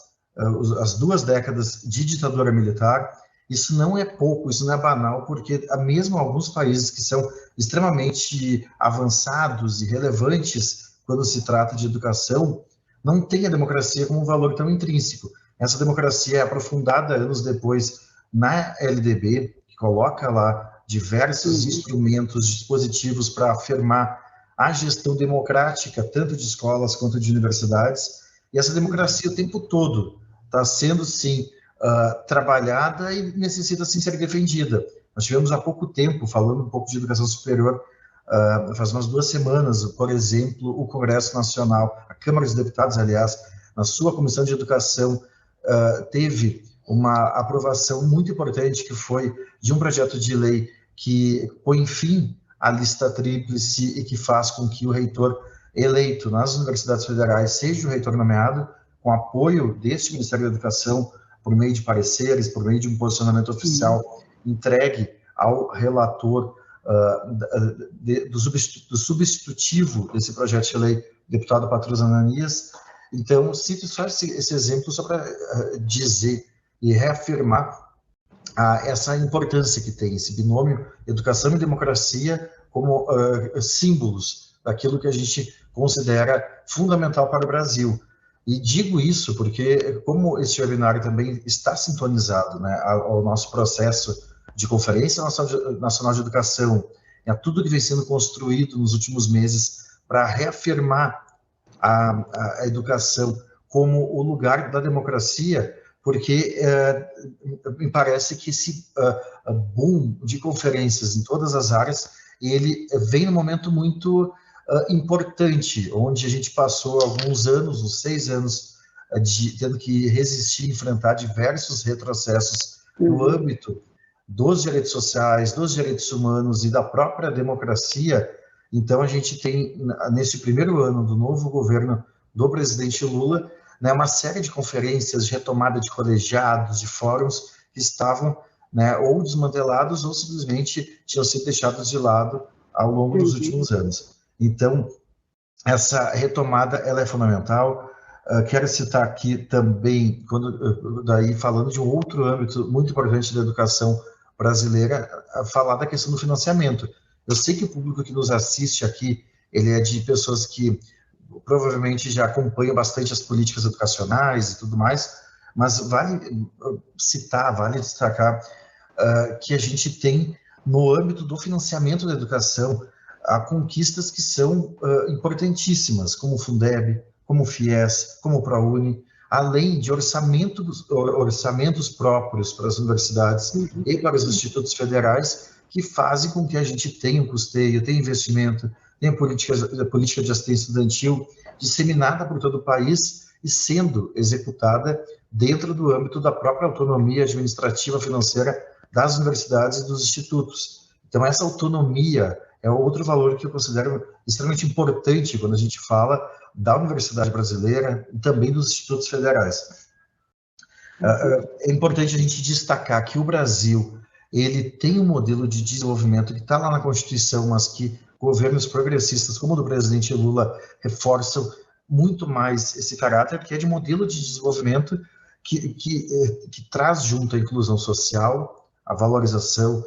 as 2 décadas de ditadura militar, isso não é pouco, isso não é banal, porque mesmo alguns países que são extremamente avançados e relevantes quando se trata de educação, não têm a democracia como um valor tão intrínseco. Essa democracia é aprofundada anos depois na LDB, que coloca lá diversos instrumentos, dispositivos para afirmar a gestão democrática, tanto de escolas quanto de universidades, e essa democracia o tempo todo está sendo, sim, trabalhada e necessita, sim, ser defendida. Nós tivemos há pouco tempo, falando um pouco de educação superior, faz umas 2 semanas, por exemplo, o Congresso Nacional, a Câmara dos Deputados, aliás, na sua Comissão de Educação, teve uma aprovação muito importante, que foi de um projeto de lei que põe fim à lista tríplice e que faz com que o reitor eleito nas universidades federais seja o reitor nomeado, com apoio deste Ministério da Educação, por meio de pareceres, por meio de um posicionamento oficial entregue ao relator do substitutivo desse projeto de lei, deputado Patrus Ananias. Então, cito só esse exemplo só para dizer e reafirmar essa importância que tem esse binômio educação e democracia como símbolos daquilo que a gente considera fundamental para o Brasil. E digo isso porque, como esse webinário também está sintonizado, né, ao nosso processo de Conferência Nacional de Educação, a tudo que vem sendo construído nos últimos meses para reafirmar a educação como o lugar da democracia, porque me parece que esse boom de conferências em todas as áreas, ele vem num momento muito importante, onde a gente passou alguns anos, uns 6 anos, tendo que resistir, enfrentar diversos retrocessos no âmbito dos direitos sociais, dos direitos humanos e da própria democracia. Então, a gente tem, neste primeiro ano do novo governo do presidente Lula, né, uma série de conferências de retomada de colegiados, de fóruns que estavam, né, ou desmantelados ou simplesmente tinham sido deixados de lado ao longo dos últimos anos. Então, essa retomada ela é fundamental. Quero citar aqui também, daí falando de um outro âmbito muito importante da educação brasileira, falar da questão do financiamento. Eu sei que o público que nos assiste aqui, ele é de pessoas que provavelmente já acompanham bastante as políticas educacionais e tudo mais, mas vale citar, vale destacar que a gente tem, no âmbito do financiamento da educação, há conquistas que são importantíssimas, como o Fundeb, como o FIES, como o ProUni, além de orçamentos próprios para as universidades e para os institutos federais, que fazem com que a gente tenha um custeio, tenha investimento, tenha política de assistência estudantil disseminada por todo o país e sendo executada dentro do âmbito da própria autonomia administrativa financeira das universidades e dos institutos. Então, essa autonomia é outro valor que eu considero extremamente importante quando a gente fala da universidade brasileira e também dos institutos federais. É importante a gente destacar que o Brasil, ele tem um modelo de desenvolvimento que está lá na Constituição, mas que governos progressistas, como o do presidente Lula, reforçam muito mais esse caráter, que é de modelo de desenvolvimento que traz junto a inclusão social, a valorização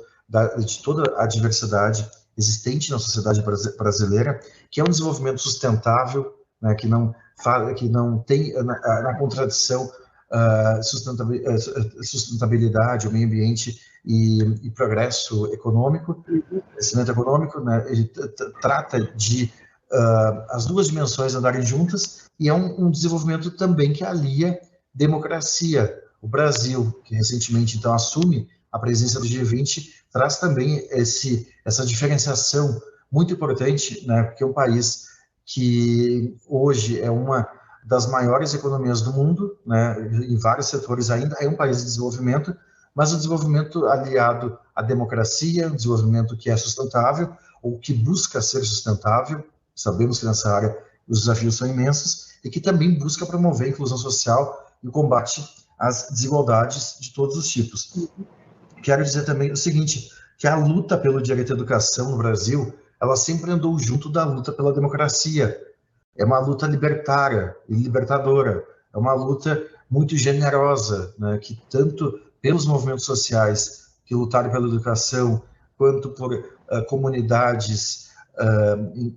de toda a diversidade existente na sociedade brasileira, que é um desenvolvimento sustentável, né, que não tem na contradição sustentabilidade, o meio ambiente e progresso econômico, crescimento econômico, né, ele trata de as duas dimensões andarem juntas, e é um desenvolvimento também que alia democracia. O Brasil, que recentemente então assume a presença do G20, traz também essa diferenciação muito importante, né, porque é um país que hoje é uma das maiores economias do mundo, né, em vários setores ainda, é um país de desenvolvimento, mas um desenvolvimento aliado à democracia, um desenvolvimento que é sustentável, ou que busca ser sustentável. Sabemos que nessa área os desafios são imensos, e que também busca promover a inclusão social e o combate às desigualdades de todos os tipos. Quero dizer também o seguinte, que a luta pelo direito à educação no Brasil, ela sempre andou junto da luta pela democracia. É uma luta libertária e libertadora, é uma luta muito generosa, né, que tanto pelos movimentos sociais que lutaram pela educação, quanto por comunidades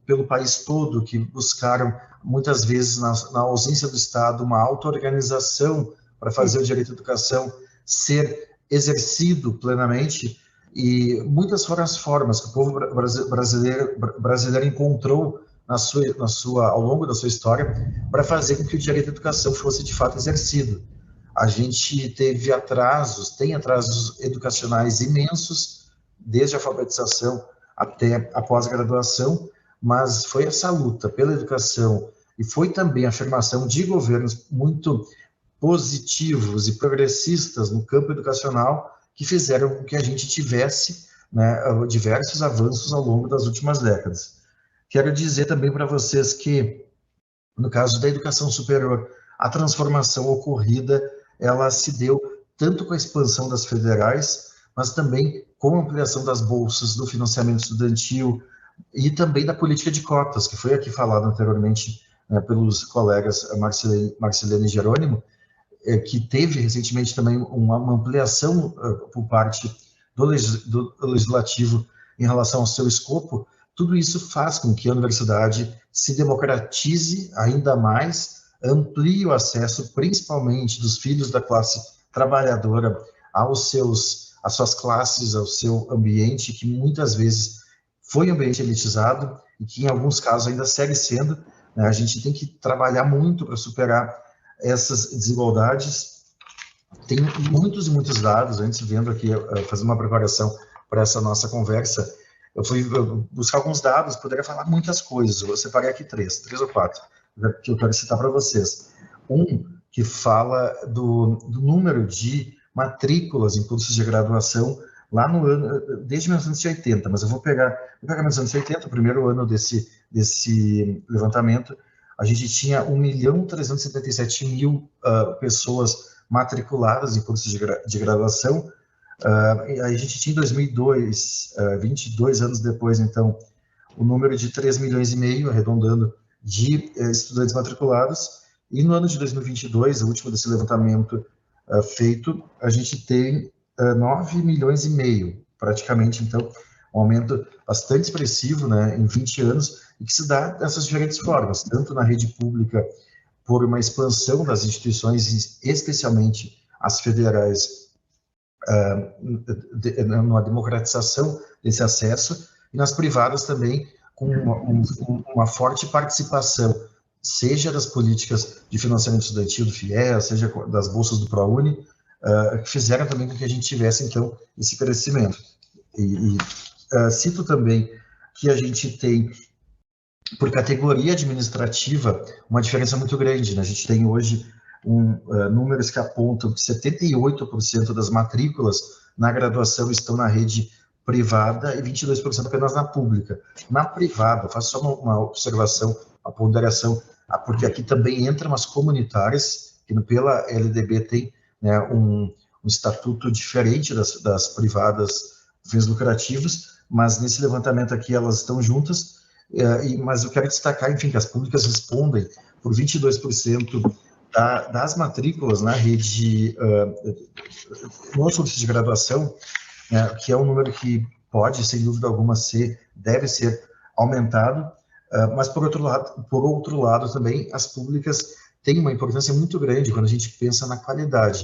pelo país todo que buscaram, muitas vezes, na ausência do Estado, uma auto-organização para fazer o direito à educação ser exercido plenamente, e muitas foram as formas que o povo brasileiro encontrou ao longo da sua história para fazer com que o direito à educação fosse de fato exercido. A gente tem atrasos educacionais imensos, desde a alfabetização até a pós-graduação, mas foi essa luta pela educação e foi também a afirmação de governos muito positivos e progressistas no campo educacional que fizeram com que a gente tivesse, né, diversos avanços ao longo das últimas décadas. Quero dizer também para vocês que, no caso da educação superior, a transformação ocorrida, ela se deu tanto com a expansão das federais, mas também com a ampliação das bolsas, do financiamento estudantil e também da política de cotas, que foi aqui falado anteriormente, né, pelos colegas Marcelene e Jerônimo, que teve recentemente também uma ampliação por parte do legislativo em relação ao seu escopo. Tudo isso faz com que a universidade se democratize ainda mais, amplie o acesso, principalmente dos filhos da classe trabalhadora, às suas classes, ao seu ambiente, que muitas vezes foi um ambiente elitizado e que em alguns casos ainda segue sendo, né? A gente tem que trabalhar muito para superar essas desigualdades. Tem muitos e muitos dados, antes vendo aqui, fazer uma preparação para essa nossa conversa, eu fui buscar alguns dados, poderia falar muitas coisas, eu separei aqui três ou quatro, que eu quero citar para vocês. Um, que fala do número de matrículas em cursos de graduação lá no ano, desde 1980, mas eu vou pegar 1980, o primeiro ano desse levantamento. A gente tinha 1.377.000 pessoas matriculadas em cursos de graduação. A gente tinha em 2002, 22 anos depois, então, o número de 3,5 milhões, arredondando, de estudantes matriculados. E no ano de 2022, o último desse levantamento feito, a gente tem 9,5 milhões, praticamente, então, um aumento bastante expressivo, né, em 20 anos, e que se dá dessas diferentes formas, tanto na rede pública, por uma expansão das instituições, especialmente as federais, numa democratização desse acesso, e nas privadas também, com uma forte participação, seja das políticas de financiamento estudantil do FIES, seja das bolsas do ProUni, que fizeram também com que a gente tivesse, então, esse crescimento. Cito também que a gente tem, por categoria administrativa, uma diferença muito grande, né? A gente tem hoje números que apontam que 78% das matrículas na graduação estão na rede privada e 22% apenas na pública. Na privada, faço só uma observação, uma ponderação, porque aqui também entram as comunitárias, que pela LDB tem, né, um estatuto diferente das privadas fins lucrativos, mas nesse levantamento aqui elas estão juntas, mas eu quero destacar, enfim, que as públicas respondem por 22% das matrículas na rede, nos cursos de graduação, que é um número que pode, sem dúvida alguma, deve ser aumentado, mas, por outro lado, também, as públicas têm uma importância muito grande quando a gente pensa na qualidade.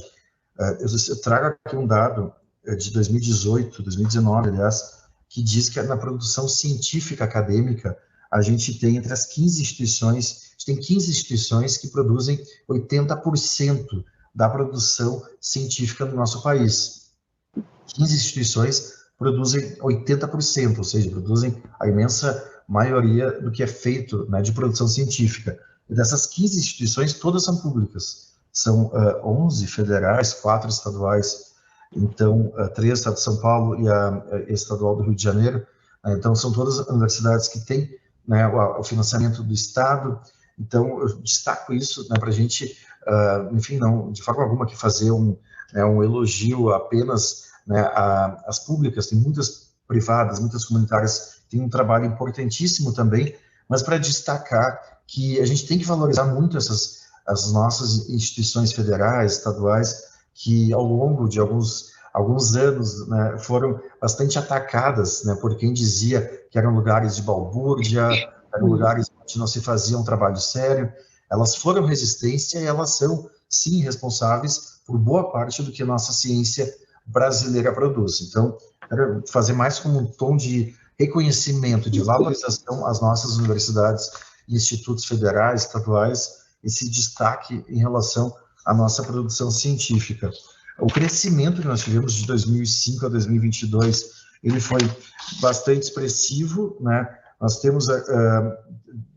Eu trago aqui um dado de 2018, 2019, aliás, que diz que na produção científica acadêmica, a gente tem entre as 15 instituições, a gente tem 15 instituições que produzem 80% da produção científica no nosso país. 15 instituições produzem 80%, ou seja, produzem a imensa maioria do que é feito, né, de produção científica. E dessas 15 instituições, todas são públicas. São 11 federais, 4 estaduais, então 3 do estado de São Paulo e a estadual do Rio de Janeiro. Então, são todas universidades que têm, né, o financiamento do Estado. Então, eu destaco isso, né, para a gente, enfim, não de forma alguma que fazer um elogio apenas, né, às públicas. Tem muitas privadas, muitas comunitárias, tem um trabalho importantíssimo também, mas para destacar que a gente tem que valorizar muito as nossas instituições federais, estaduais, que ao longo de alguns anos, né, foram bastante atacadas, né, por quem dizia que eram lugares de balbúrdia, eram lugares onde não se fazia um trabalho sério. Elas foram resistência e elas são, sim, responsáveis por boa parte do que a nossa ciência brasileira produz. Então, quero fazer mais como um tom de reconhecimento, de valorização às nossas universidades e institutos federais, estaduais, esse destaque em relação à nossa produção científica. O crescimento que nós tivemos de 2005 a 2022, ele foi bastante expressivo, né? Nós temos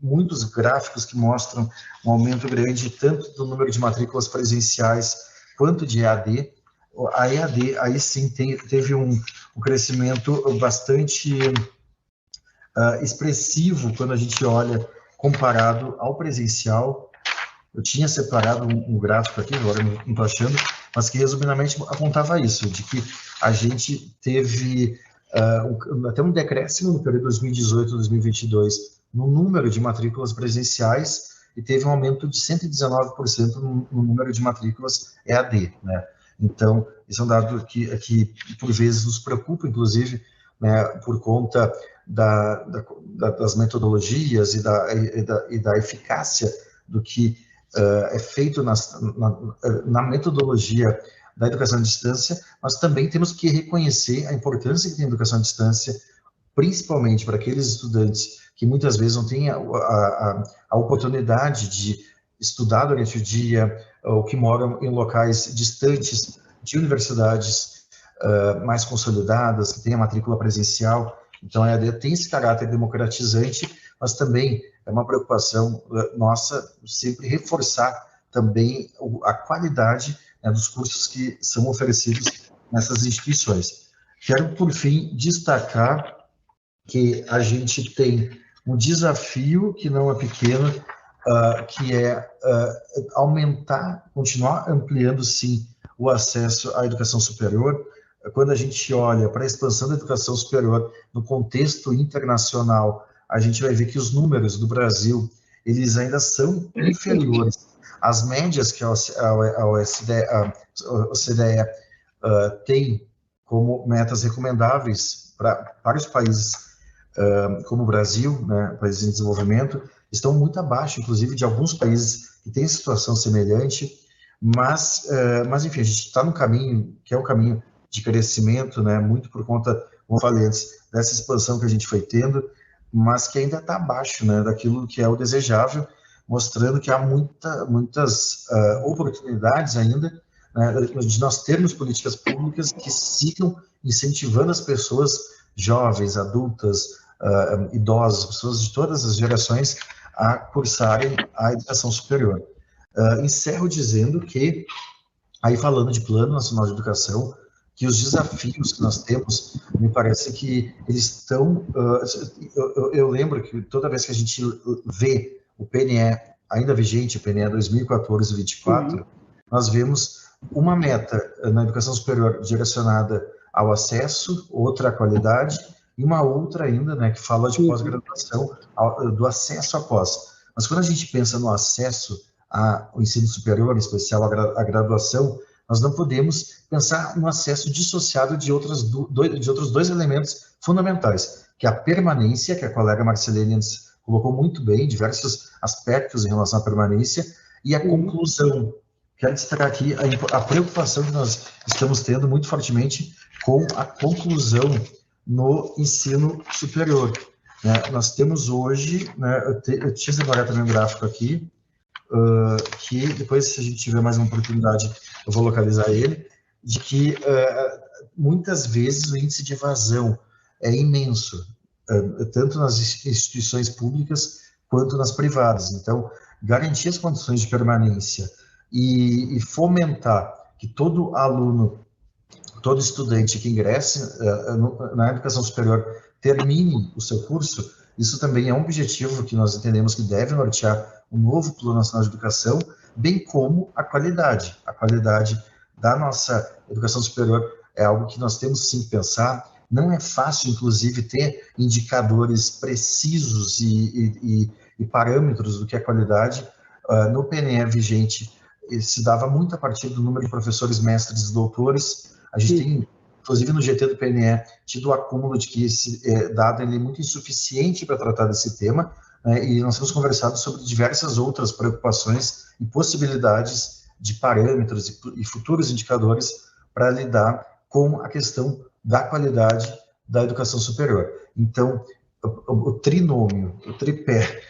muitos gráficos que mostram um aumento grande tanto do número de matrículas presenciais quanto de EAD. A EAD, aí sim, teve um crescimento bastante expressivo quando a gente olha comparado ao presencial. Eu tinha separado um gráfico aqui, agora não estou achando, mas que resumidamente apontava isso, de que a gente teve até um decréscimo no período 2018-2022 no número de matrículas presenciais e teve um aumento de 119% no número de matrículas EAD, né? Então, esse é um dado que por vezes nos preocupa, inclusive, né, por conta das metodologias e da eficácia do que é feito na metodologia da educação à distância, mas também temos que reconhecer a importância que tem a educação à distância, principalmente para aqueles estudantes que muitas vezes não têm a oportunidade de estudar durante o dia, ou que moram em locais distantes de universidades mais consolidadas, que têm a matrícula presencial. Então, a EAD tem esse caráter democratizante, mas também é uma preocupação nossa sempre reforçar também a qualidade, né, dos cursos que são oferecidos nessas instituições. Quero, por fim, destacar que a gente tem um desafio que não é pequeno, que é continuar ampliando, sim, o acesso à educação superior. Quando a gente olha para a expansão da educação superior no contexto internacional, a gente vai ver que os números do Brasil, eles ainda são inferiores às médias que a OCDE tem como metas recomendáveis para os países como o Brasil, né, países em desenvolvimento, estão muito abaixo, inclusive, de alguns países que têm situação semelhante, mas enfim, a gente está no caminho, que é o caminho de crescimento, né, muito por conta, como eu falei antes, dessa expansão que a gente foi tendo, mas que ainda está abaixo, né, daquilo que é o desejável, mostrando que há muitas oportunidades ainda, né, de nós termos políticas públicas que sigam incentivando as pessoas jovens, adultas, idosos, pessoas de todas as gerações a cursarem a educação superior. Encerro dizendo que, aí falando de Plano Nacional de Educação, que os desafios que nós temos, me parece que eles estão... eu lembro que toda vez que a gente vê o PNE ainda vigente, o PNE 2014-24, nós vemos uma meta na educação superior direcionada ao acesso, outra à qualidade, e uma outra ainda, né, que fala de pós-graduação, do acesso à pós. Mas quando a gente pensa no acesso ao ensino superior, em especial à graduação, nós não podemos pensar no acesso dissociado de outros dois elementos fundamentais, que é a permanência, que a colega Marcelene colocou muito bem, diversos aspectos em relação à permanência, e a conclusão. Quero destacar aqui a preocupação que nós estamos tendo muito fortemente com a conclusão no ensino superior. Nós temos hoje, eu tinha separado também um gráfico aqui, que depois, se a gente tiver mais uma oportunidade, eu vou localizar ele, de que muitas vezes o índice de evasão é imenso, tanto nas instituições públicas quanto nas privadas. Então, garantir as condições de permanência e fomentar que todo aluno, todo estudante que ingresse na educação superior termine o seu curso, isso também é um objetivo que nós entendemos que deve nortear o novo Plano Nacional de Educação, bem como a qualidade. A qualidade da nossa educação superior é algo que nós temos sim que pensar. Não é fácil, inclusive, ter indicadores precisos e parâmetros do que é qualidade. No PNE vigente, se dava muito a partir do número de professores, mestres e doutores. A gente tem, inclusive no GT do PNE, tido o acúmulo de que esse dado ele é muito insuficiente para tratar desse tema, né, e nós temos conversado sobre diversas outras preocupações e possibilidades de parâmetros e futuros indicadores para lidar com a questão da qualidade da educação superior. Então, o trinômio, o tripé,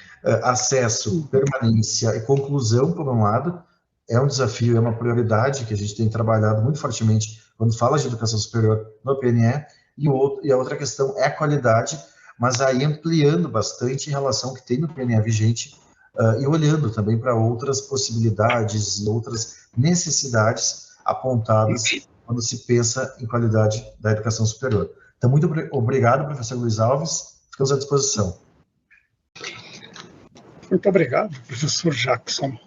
acesso, permanência e conclusão, por um lado, é um desafio, é uma prioridade que a gente tem trabalhado muito fortemente quando fala de educação superior no PNE, e a outra questão é a qualidade, mas aí ampliando bastante em relação ao que tem no PNE vigente e olhando também para outras possibilidades e outras necessidades apontadas quando se pensa em qualidade da educação superior. Então, muito obrigado, professor Luiz Alves, ficamos à disposição. Muito obrigado, professor Jackson.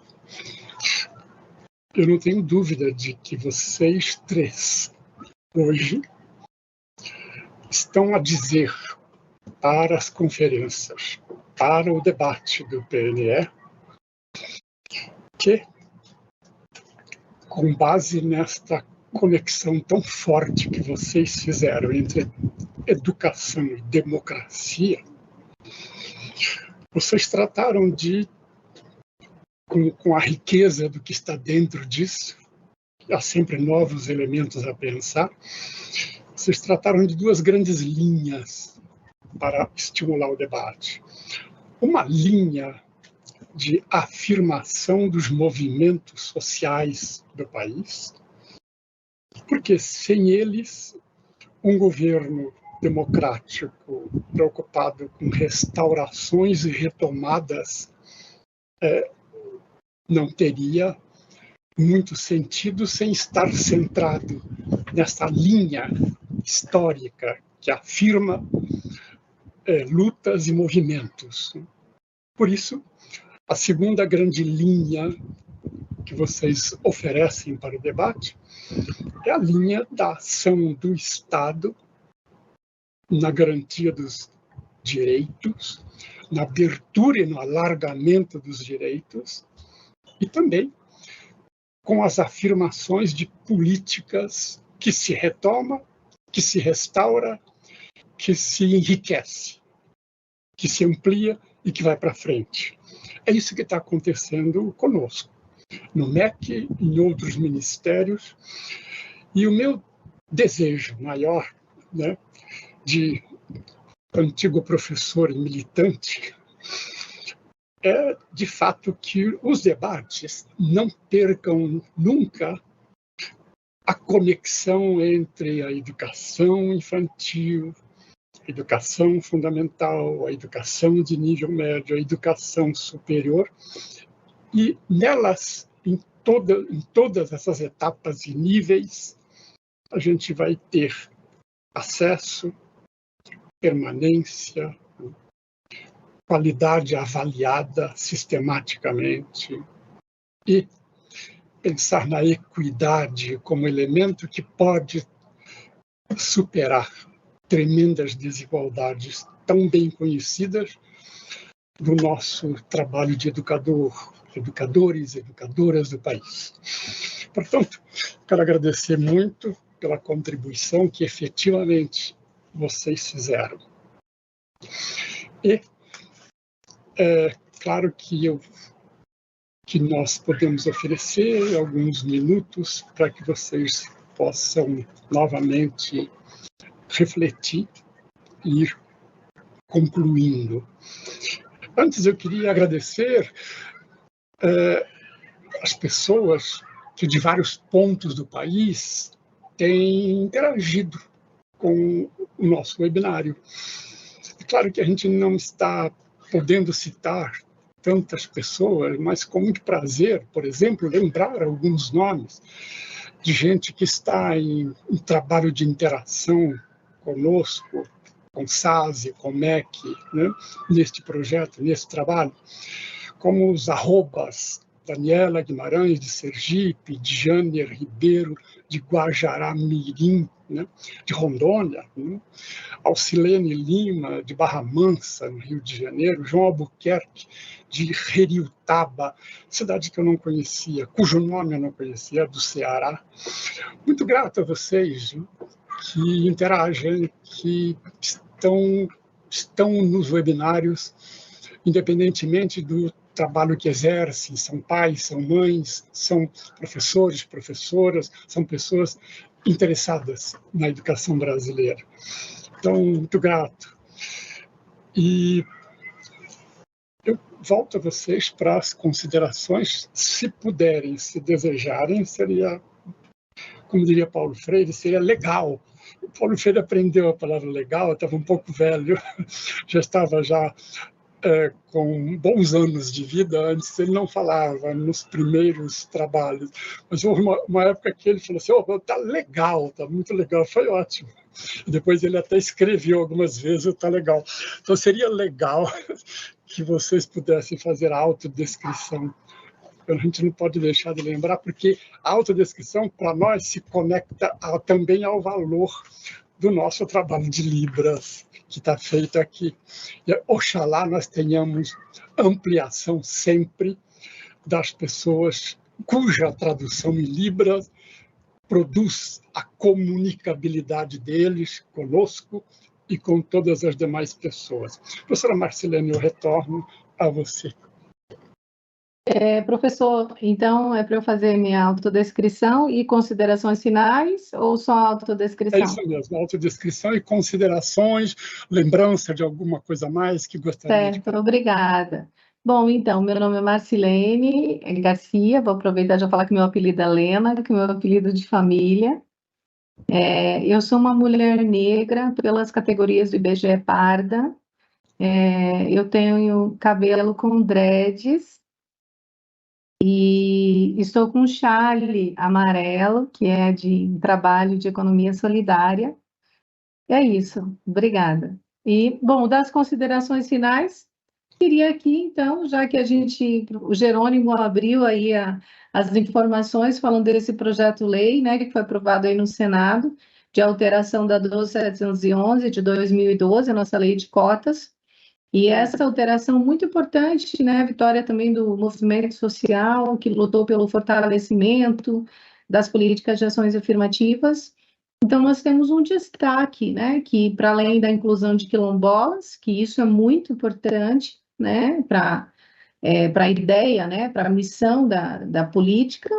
Eu não tenho dúvida de que vocês três, hoje, estão a dizer para as conferências, para o debate do PNE, que, com base nesta conexão tão forte que vocês fizeram entre educação e democracia, vocês trataram de, com a riqueza do que está dentro disso, há sempre novos elementos a pensar, vocês trataram de duas grandes linhas para estimular o debate. Uma linha de afirmação dos movimentos sociais do país, porque sem eles, um governo democrático preocupado com restaurações e retomadas não teria muito sentido sem estar centrado nessa linha histórica que afirma lutas e movimentos. Por isso, a segunda grande linha que vocês oferecem para o debate é a linha da ação do Estado na garantia dos direitos, na abertura e no alargamento dos direitos, e também com as afirmações de políticas que se retoma, que se restaura, que se enriquece, que se amplia e que vai para frente. É isso que está acontecendo conosco, no MEC, em outros ministérios. E o meu desejo maior, né, de antigo professor e militante, é, de fato, que os debates não percam nunca a conexão entre a educação infantil, a educação fundamental, a educação de nível médio, a educação superior, e nelas, em todas essas etapas e níveis, a gente vai ter acesso, permanência, qualidade avaliada sistematicamente e pensar na equidade como elemento que pode superar tremendas desigualdades tão bem conhecidas do nosso trabalho de educadores, educadoras do país. Portanto, quero agradecer muito pela contribuição que efetivamente vocês fizeram. E é claro que nós podemos oferecer alguns minutos para que vocês possam novamente refletir e ir concluindo. Antes, eu queria agradecer as pessoas que de vários pontos do país têm interagido com o nosso webinário. É claro que a gente não está podendo citar tantas pessoas, mas com muito prazer, por exemplo, lembrar alguns nomes de gente que está em um trabalho de interação conosco, com SASE, com MEC, né, neste projeto, nesse trabalho, como os arrobas Daniela Guimarães, de Sergipe, de Janer Ribeiro, de Guajará-Mirim, né, de Rondônia, né, Alcilene Lima, de Barra Mansa, no Rio de Janeiro, João Albuquerque, de Heriutaba, cidade que eu não conhecia, cujo nome eu não conhecia, do Ceará. Muito grato a vocês, né, que interagem, que estão nos webinários, independentemente do trabalho que exercem, são pais, são mães, são professores, professoras, são pessoas interessadas na educação brasileira. Então, muito grato. E eu volto a vocês para as considerações, se puderem, se desejarem, seria, como diria Paulo Freire, seria legal. O Paulo Freire aprendeu a palavra legal, eu estava um pouco velho, já estava com bons anos de vida, antes ele não falava nos primeiros trabalhos, mas houve uma época que ele falou assim, tá legal, tá muito legal, foi ótimo. E depois ele até escreveu algumas vezes, tá legal. Então seria legal que vocês pudessem fazer a autodescrição. A gente não pode deixar de lembrar, porque a autodescrição, para nós, se conecta também ao valor do nosso trabalho de Libras, que está feito aqui. E, oxalá nós tenhamos ampliação sempre das pessoas cuja tradução em Libras produz a comunicabilidade deles conosco e com todas as demais pessoas. Professora Marcilene, eu retorno a você. Professor, então é para eu fazer minha autodescrição e considerações finais ou só autodescrição? É isso mesmo, autodescrição e considerações, lembrança de alguma coisa a mais que gostaria de... Certo, obrigada. Bom, então, meu nome é Marcilene Garcia, vou aproveitar e já falar que meu apelido é Lena, que é meu apelido de família. Eu sou uma mulher negra pelas categorias do IBGE Parda, eu tenho cabelo com dreads, e estou com um chale amarelo, que é de trabalho de economia solidária. É isso, obrigada. E, bom, das considerações finais, queria aqui, então, já que o Jerônimo abriu aí as informações falando desse projeto-lei, né, que foi aprovado aí no Senado, de alteração da 12.711 de 2012, a nossa lei de cotas. E essa alteração muito importante, né, a vitória também do movimento social, que lutou pelo fortalecimento das políticas de ações afirmativas. Então, nós temos um destaque, né, que para além da inclusão de quilombolas, que isso é muito importante, né, para a ideia, né, para a missão da política,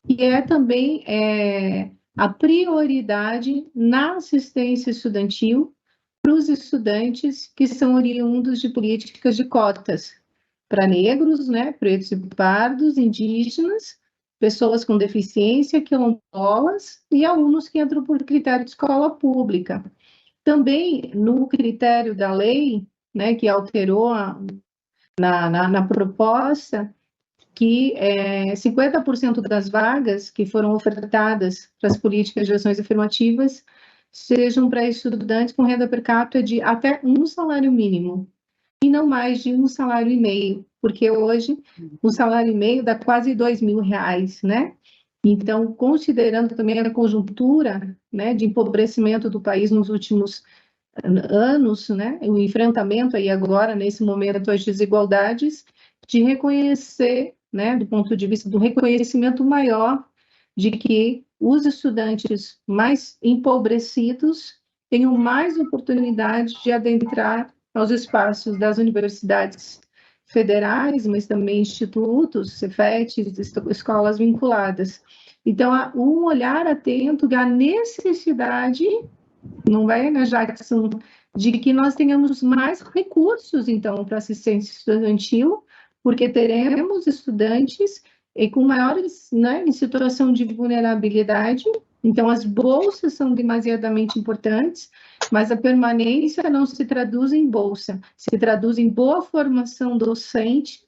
e também a prioridade na assistência estudantil para os estudantes que são oriundos de políticas de cotas. para negros, né, pretos e pardos, indígenas, pessoas com deficiência, quilombolas e alunos que entram por critério de escola pública. Também no critério da lei, né, que alterou na proposta, que 50% das vagas que foram ofertadas para as políticas de ações afirmativas sejam para estudantes com renda per capita de até um salário mínimo, e não mais de um salário e meio, porque hoje um salário e meio dá quase R$2.000, né? Então, considerando também a conjuntura, né, de empobrecimento do país nos últimos anos, né, o enfrentamento aí agora, nesse momento, às desigualdades, de reconhecer, né, do ponto de vista do reconhecimento maior de que os estudantes mais empobrecidos tenham mais oportunidade de adentrar aos espaços das universidades federais, mas também institutos, Cefetes, escolas vinculadas. Então, um olhar atento à necessidade, não é, né, Jackson, de que nós tenhamos mais recursos, então, para assistência estudantil, porque teremos estudantes com maiores, né, em situação de vulnerabilidade. Então, as bolsas são demasiadamente importantes, mas a permanência não se traduz em bolsa, se traduz em boa formação docente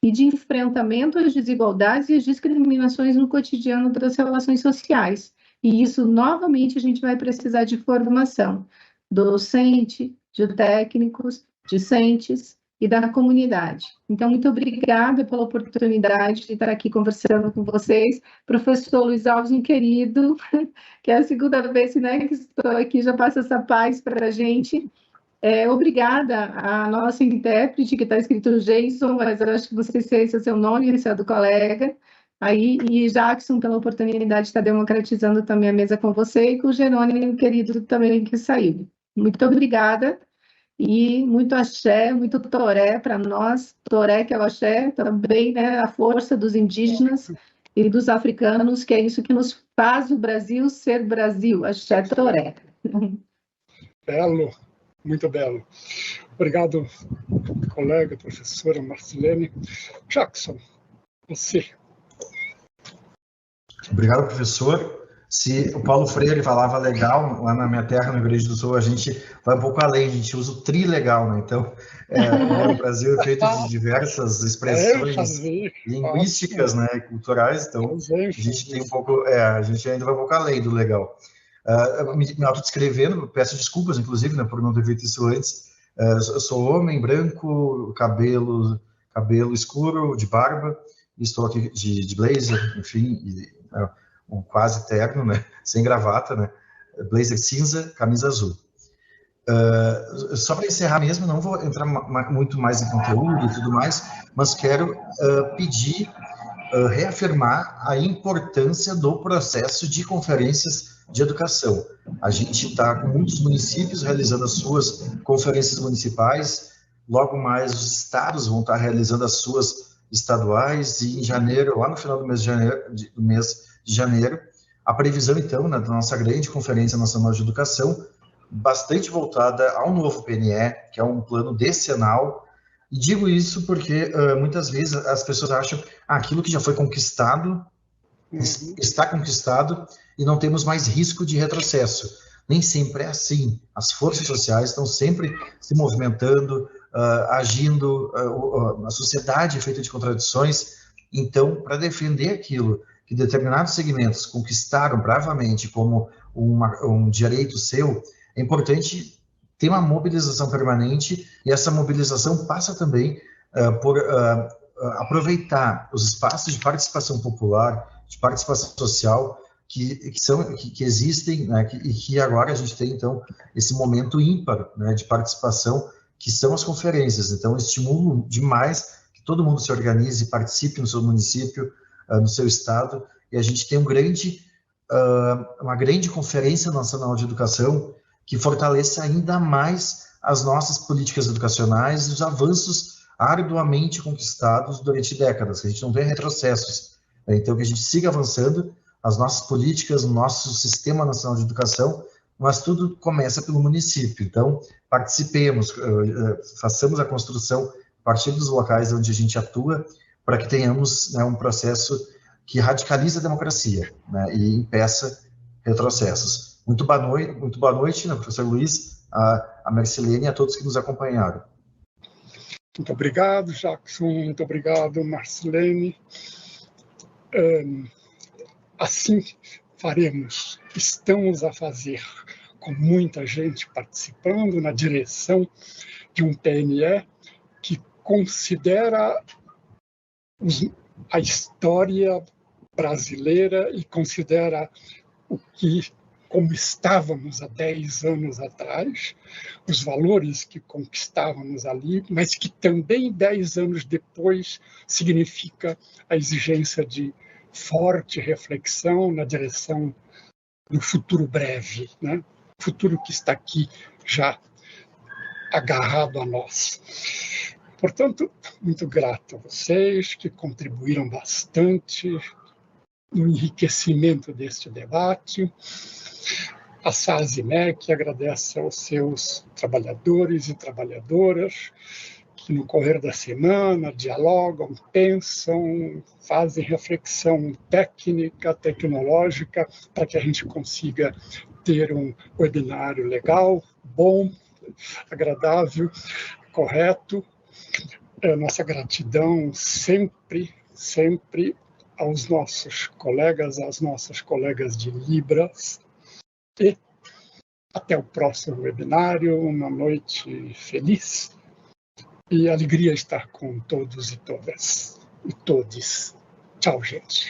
e de enfrentamento às desigualdades e às discriminações no cotidiano das relações sociais. E isso, novamente, a gente vai precisar de formação docente, de técnicos, discentes e da comunidade. Então, muito obrigada pela oportunidade de estar aqui conversando com vocês. Professor Luiz Alves, um querido, que é a segunda vez, né, que estou aqui, já passa essa paz para a gente. Obrigada à nossa intérprete, que está escrito Jason, mas eu acho que você sei se é seu nome, esse é do colega. Aí, e Jackson, pela oportunidade de estar democratizando também a mesa com você, e com o Jerônimo, querido, também, que saiu. Muito obrigada. E muito axé, muito toré para nós, toré que é o axé, também, né, a força dos indígenas e dos africanos, que é isso que nos faz o Brasil ser Brasil, axé toré. Belo, muito belo. Obrigado, colega, professora Marcilene. Jackson, você. Obrigado, professor. Se o Paulo Freire falava legal, lá na minha terra, no Rio Grande do Sul, a gente vai um pouco além, a gente usa o trilegal, né? Então, o Brasil é feito de diversas expressões linguísticas, né, e culturais, então a gente tem um pouco, a gente ainda vai um pouco além do legal. Me autodescrevendo, peço desculpas, inclusive, né, por não ter feito isso antes. Eu sou homem, branco, cabelo escuro, de barba, estou aqui de blazer, enfim, um quase terno, né, sem gravata, né, blazer cinza, camisa azul. Só para encerrar mesmo, não vou entrar muito mais em conteúdo e tudo mais, mas quero reafirmar a importância do processo de conferências de educação. A gente está com muitos municípios realizando as suas conferências municipais, logo mais os estados vão estar realizando as suas estaduais, e em janeiro, lá no final do mês de janeiro, a previsão, então, né, da nossa grande Conferência Nacional de Educação, bastante voltada ao novo PNE, que é um plano decenal, e digo isso porque muitas vezes as pessoas acham aquilo que já foi conquistado, está conquistado, e não temos mais risco de retrocesso. Nem sempre é assim. As forças sociais estão sempre se movimentando, agindo, a sociedade é feita de contradições. Então, para defender aquilo que determinados segmentos conquistaram bravamente como um direito seu, é importante ter uma mobilização permanente, e essa mobilização passa também por aproveitar os espaços de participação popular, de participação social que existem, né, e que agora a gente tem, então, esse momento ímpar, né, de participação, que são as conferências. Então, estimulo demais que todo mundo se organize, participe no seu município, no seu estado, e a gente tem uma grande Conferência Nacional de Educação que fortaleça ainda mais as nossas políticas educacionais e os avanços arduamente conquistados durante décadas, que a gente não tenha retrocessos, né? Então, que a gente siga avançando as nossas políticas, o nosso Sistema Nacional de Educação, mas tudo começa pelo município. Então, participemos, façamos a construção partir dos locais onde a gente atua, para que tenhamos, né, um processo que radicalize a democracia, né, e impeça retrocessos. Muito boa noite, né, professor Luiz, a Marcelene e a todos que nos acompanharam. Muito obrigado, Jackson. Muito obrigado, Marcelene. Assim faremos, estamos a fazer, com muita gente participando, na direção de um PNE que considera a história brasileira e considera como estávamos há 10 anos atrás, os valores que conquistávamos ali, mas que também 10 anos depois significa a exigência de forte reflexão na direção do futuro breve, né? Futuro que está aqui já agarrado a nós. Portanto, muito grato a vocês que contribuíram bastante no enriquecimento deste debate. A SASIMEC agradece aos seus trabalhadores e trabalhadoras que no correr da semana dialogam, pensam, fazem reflexão técnica, tecnológica, para que a gente consiga ter um webinário legal, bom, agradável, correto. Nossa gratidão sempre, sempre aos nossos colegas, às nossas colegas de Libras. E até o próximo webinário. Uma noite feliz e alegria estar com todos e todas e todes. Tchau, gente.